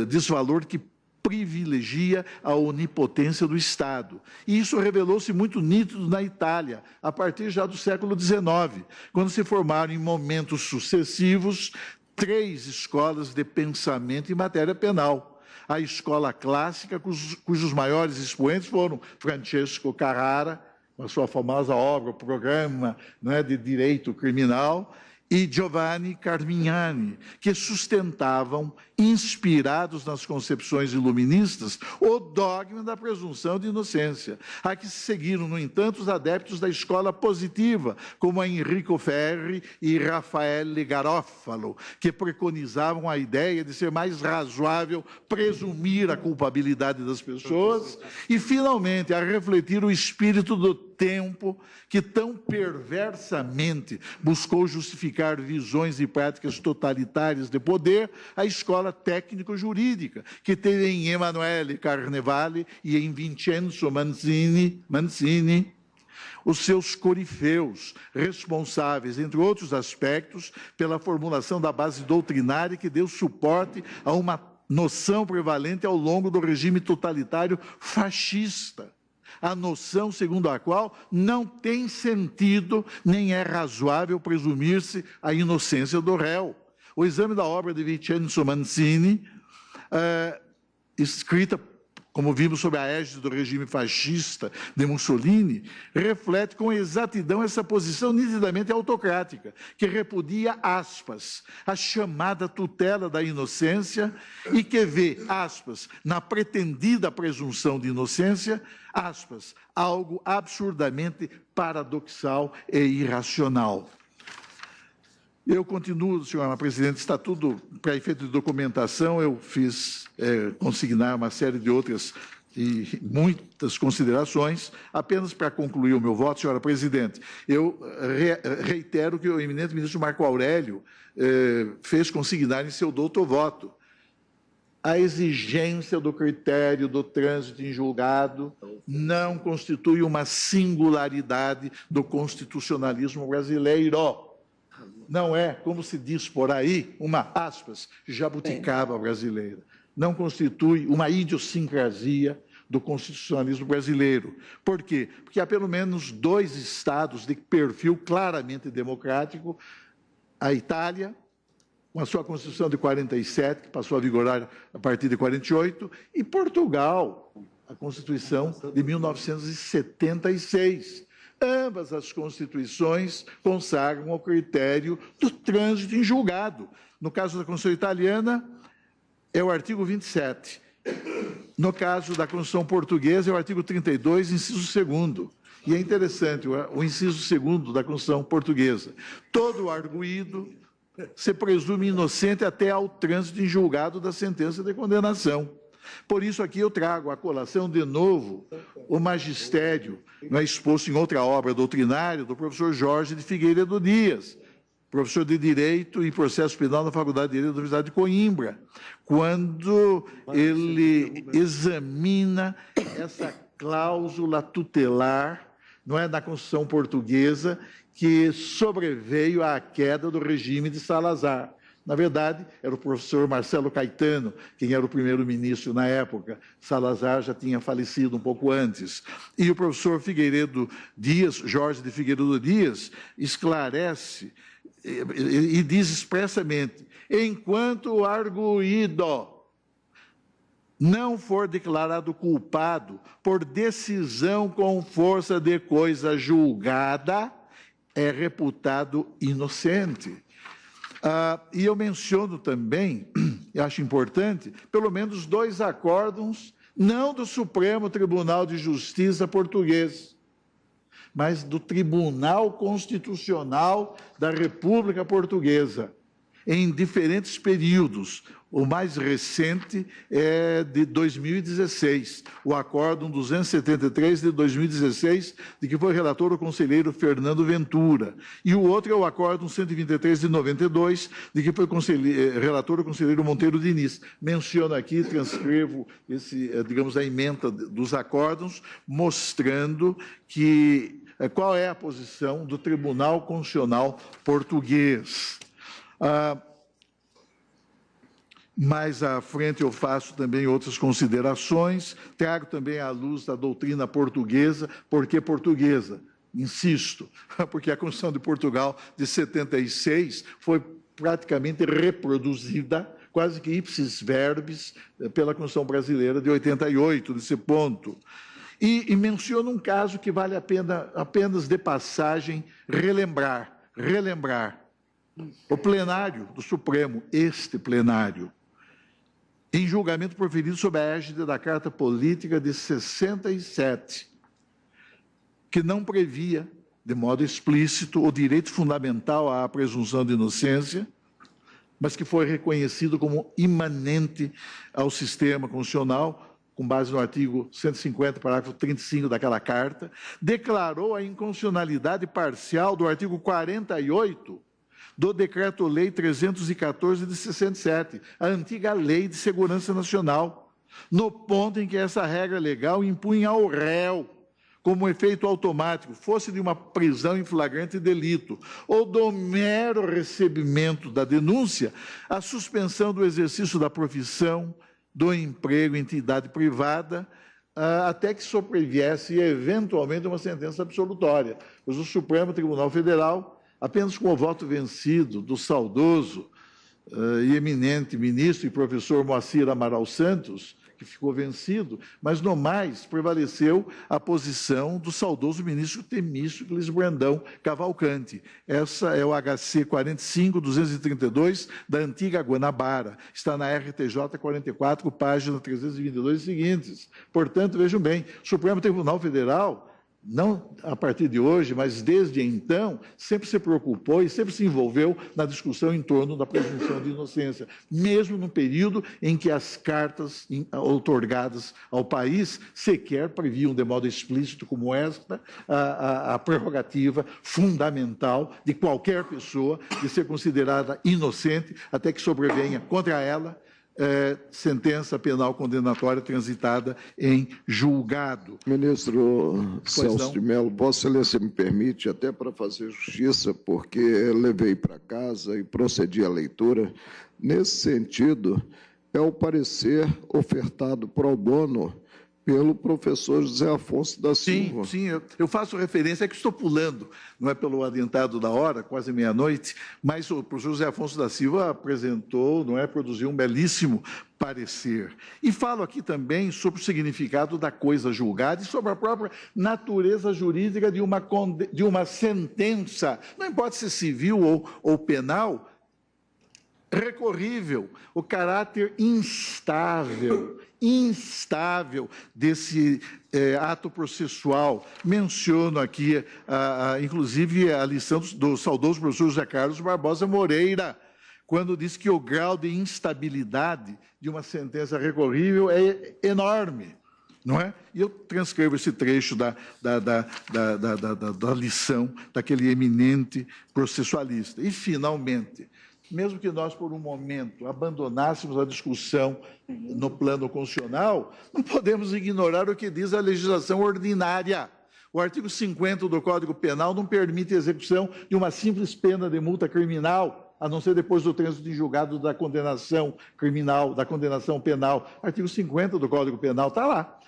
desvalor que privilegia a onipotência do Estado. E isso revelou-se muito nítido na Itália, a partir já do século XIX, quando se formaram em momentos sucessivos 3 escolas de pensamento em matéria penal. A escola clássica, cujos maiores expoentes foram Francesco Carrara, com a sua famosa obra, o Programa de Direito Criminal, e Giovanni Carmignani, que sustentavam, inspirados nas concepções iluministas, o dogma da presunção de inocência. A que se seguiram, no entanto, os adeptos da escola positiva, como Enrico Ferri e Raffaele Garofalo, que preconizavam a ideia de ser mais razoável presumir a culpabilidade das pessoas e, finalmente, a refletir o espírito do tempo que tão perversamente buscou justificar visões e práticas totalitárias de poder, a escola técnico-jurídica, que teve em Emanuele Carnevale e em Vincenzo Mancini os seus corifeus, responsáveis, entre outros aspectos, pela formulação da base doutrinária que deu suporte a uma noção prevalente ao longo do regime totalitário fascista. A noção segundo a qual não tem sentido nem é razoável presumir-se a inocência do réu. O exame da obra de Vincenzo Mancini, escrita, como vimos, sob a égide do regime fascista de Mussolini, reflete com exatidão essa posição nitidamente autocrática, que repudia, aspas, a chamada tutela da inocência e que vê, aspas, na pretendida presunção de inocência, aspas, algo absurdamente paradoxal e irracional. Eu continuo, senhora presidente, está tudo para efeito de documentação, eu fiz consignar uma série de outras e muitas considerações. Apenas para concluir o meu voto, senhora presidente, eu reitero que o eminente ministro Marco Aurélio fez consignar em seu douto voto a exigência do critério do trânsito em julgado não constitui uma singularidade do constitucionalismo brasileiro. Não é, como se diz por aí, uma, aspas, jabuticaba brasileira. Não constitui uma idiosincrasia do constitucionalismo brasileiro. Por quê? Porque há pelo menos 2 estados de perfil claramente democrático, a Itália, com a sua Constituição de 47, que passou a vigorar a partir de 48, e Portugal, a Constituição de 1976. Ambas as constituições consagram o critério do trânsito em julgado. No caso da Constituição italiana, é o artigo 27. No caso da Constituição portuguesa, é o artigo 32, inciso 2º. E é interessante, o inciso 2º da Constituição portuguesa. Todo arguido se presume inocente até ao trânsito em julgado da sentença de condenação. Por isso, aqui eu trago à colação de novo o magistério, exposto em outra obra doutrinária, do professor Jorge de Figueiredo Dias, professor de Direito e Processo Penal na Faculdade de Direito da Universidade de Coimbra, quando ele examina essa cláusula tutelar, não é, da Constituição portuguesa, que sobreveio à queda do regime de Salazar. Na verdade, era o professor Marcelo Caetano, quem era o primeiro-ministro na época. Salazar já tinha falecido um pouco antes. E o professor Figueiredo Dias, Jorge de Figueiredo Dias, esclarece e diz expressamente: enquanto o arguido não for declarado culpado por decisão com força de coisa julgada, é reputado inocente. E eu menciono também, eu acho importante, pelo menos 2 acórdãos, não do Supremo Tribunal de Justiça português, mas do Tribunal Constitucional da República Portuguesa, em diferentes períodos. O mais recente é de 2016, o Acórdão 273 de 2016, de que foi relator o conselheiro Fernando Ventura. E o outro é o Acórdão 123 de 92, de que foi relator o conselheiro Monteiro Diniz. Menciono aqui, transcrevo digamos, a ementa dos acórdãos, mostrando qual é a posição do Tribunal Constitucional português. Mais à frente eu faço também outras considerações, trago também à luz da doutrina portuguesa. Por que portuguesa? Insisto, porque a Constituição de Portugal de 76 foi praticamente reproduzida, quase que ipsis verbis, pela Constituição brasileira de 88, nesse ponto. E menciono um caso que vale a pena, apenas de passagem, relembrar. O plenário do Supremo, este plenário, em julgamento proferido sob a égide da Carta Política de 67, que não previa, de modo explícito, o direito fundamental à presunção de inocência, mas que foi reconhecido como imanente ao sistema constitucional com base no artigo 150, parágrafo 35 daquela carta, declarou a inconstitucionalidade parcial do artigo 48 do Decreto-Lei 314 de 67, a antiga Lei de Segurança Nacional, no ponto em que essa regra legal impunha ao réu, como efeito automático, fosse de uma prisão em flagrante delito ou do mero recebimento da denúncia, a suspensão do exercício da profissão, do emprego em entidade privada, até que sobreviesse eventualmente uma sentença absolutória. Pois o Supremo Tribunal Federal, apenas com o voto vencido do saudoso e eminente ministro e professor Moacir Amaral Santos, que ficou vencido, mas, no mais, prevaleceu a posição do saudoso ministro Temístocles Brandão Cavalcante. Essa é o HC 45.232 da antiga Guanabara. Está na RTJ 44, página 322 e seguintes. Portanto, vejam bem, o Supremo Tribunal Federal, não a partir de hoje, mas desde então, sempre se preocupou e sempre se envolveu na discussão em torno da presunção de inocência, mesmo no período em que as cartas outorgadas ao país sequer previam de modo explícito como esta a prerrogativa fundamental de qualquer pessoa de ser considerada inocente até que sobrevenha contra ela sentença penal condenatória transitada em julgado. Ministro Celso de Mello, Vossa Excelência me permite, até para fazer justiça, porque levei para casa e procedi à leitura. Nesse sentido, é o parecer ofertado pro bono pelo professor José Afonso da Silva. Sim, eu faço referência, é que estou pulando, não é pelo adiantado da hora, quase meia-noite, mas o professor José Afonso da Silva apresentou, não é, produziu um belíssimo parecer. E falo aqui também sobre o significado da coisa julgada e sobre a própria natureza jurídica de uma sentença, não importa se civil ou penal, recorrível, o caráter instável desse ato processual. Menciono aqui, inclusive, a lição do saudoso professor José Carlos Barbosa Moreira, quando diz que o grau de instabilidade de uma sentença recorrível é enorme. Não é? E eu transcrevo esse trecho da lição daquele eminente processualista. E, finalmente, mesmo que nós, por um momento, abandonássemos a discussão no plano constitucional, não podemos ignorar o que diz a legislação ordinária. O artigo 50 do Código Penal não permite a execução de uma simples pena de multa criminal, a não ser depois do trânsito em julgado da condenação criminal, da condenação penal. Artigo 50 do Código Penal está lá.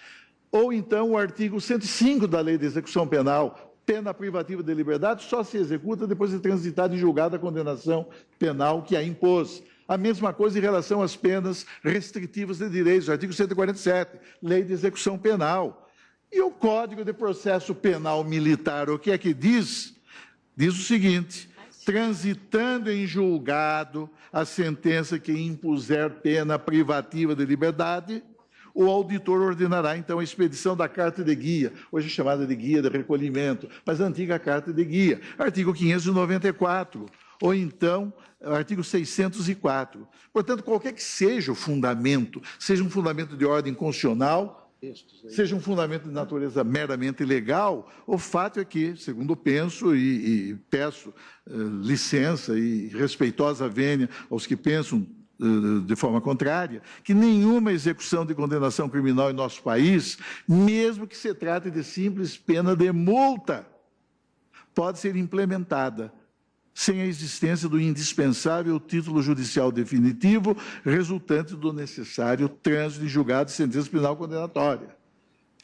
Ou então o artigo 105 da Lei de Execução Penal, pena privativa de liberdade só se executa depois de transitada em julgado a condenação penal que a impôs. A mesma coisa em relação às penas restritivas de direitos, artigo 147, Lei de Execução Penal. E o Código de Processo Penal Militar, o que é que diz? Diz o seguinte: transitando em julgado a sentença que impuser pena privativa de liberdade, o auditor ordenará, então, a expedição da carta de guia, hoje chamada de guia de recolhimento, mas a antiga carta de guia, artigo 594, ou então, artigo 604. Portanto, qualquer que seja o fundamento, seja um fundamento de ordem constitucional, seja um fundamento de natureza meramente legal, o fato é que, segundo penso e peço licença e respeitosa vênia aos que pensam de forma contrária, que nenhuma execução de condenação criminal em nosso país, mesmo que se trate de simples pena de multa, pode ser implementada sem a existência do indispensável título judicial definitivo resultante do necessário trânsito em julgado de sentença penal condenatória.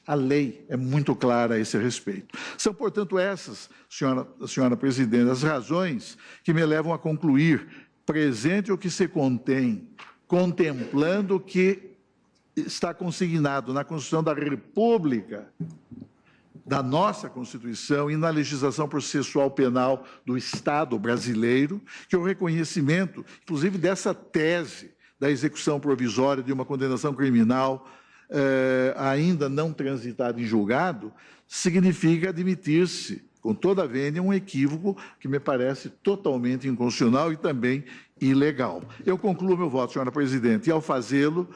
A lei é muito clara a esse respeito. São, portanto, essas, senhora presidente, as razões que me levam a concluir: presente o que se contém, contemplando o que está consignado na Constituição da República, da nossa Constituição e na legislação processual penal do Estado brasileiro, que o reconhecimento, inclusive dessa tese da execução provisória de uma condenação criminal ainda não transitada em julgado, significa admitir-se com toda a vênia, um equívoco que me parece totalmente inconstitucional e também ilegal. Eu concluo meu voto, senhora presidente, e ao fazê-lo,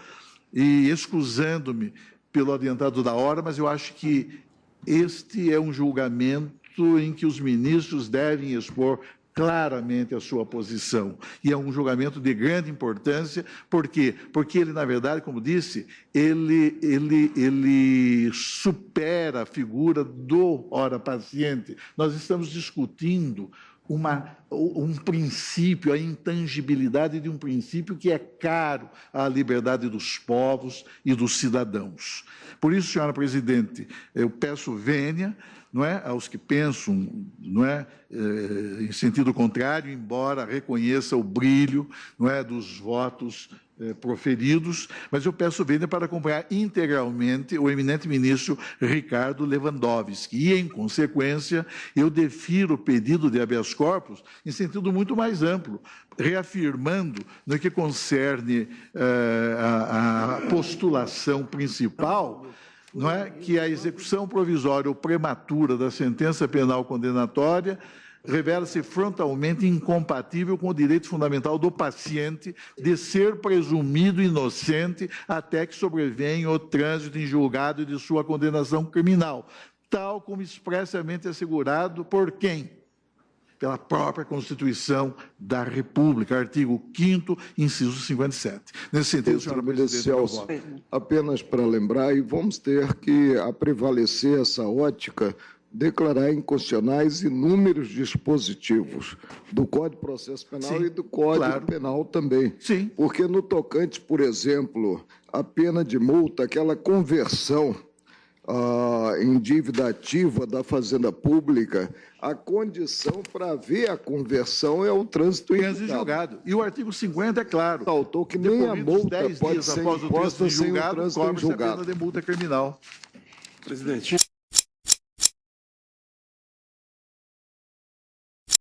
e excusando-me pelo adiantado da hora, mas eu acho que este é um julgamento em que os ministros devem expor claramente a sua posição. E é um julgamento de grande importância, por quê? Porque ele, na verdade, como disse, ele supera a figura do ora paciente. Nós estamos discutindo um princípio, a intangibilidade de um princípio que é caro à liberdade dos povos e dos cidadãos. Por isso, senhora presidente, eu peço vênia, não é, aos que pensam, não é, em sentido contrário, embora reconheça o brilho, não é, dos votos proferidos, mas eu peço vênia para acompanhar integralmente o eminente ministro Ricardo Lewandowski. E, em consequência, eu defiro o pedido de habeas corpus em sentido muito mais amplo, reafirmando no que concerne a postulação principal, não é, que a execução provisória ou prematura da sentença penal condenatória revela-se frontalmente incompatível com o direito fundamental do paciente de ser presumido inocente até que sobrevenha o trânsito em julgado de sua condenação criminal, tal como expressamente assegurado por quem? Pela própria Constituição da República, artigo 5º, inciso 57. Nesse sentido, senhora presidente, Celso, apenas para lembrar, e vamos ter que, a prevalecer essa ótica, declarar inconstitucionais inúmeros dispositivos do Código de Processo Penal e do Código Penal também. Sim. Porque no tocante, por exemplo, a pena de multa, aquela conversão em dívida ativa da Fazenda Pública, a condição para haver a conversão é o trânsito em julgado. E o artigo 50 é claro. Saltou que nem a multa pode ser após o imposta trânsito em sem o julgado, trânsito em cobra-se a julgado. pena de multa criminal. Presidente.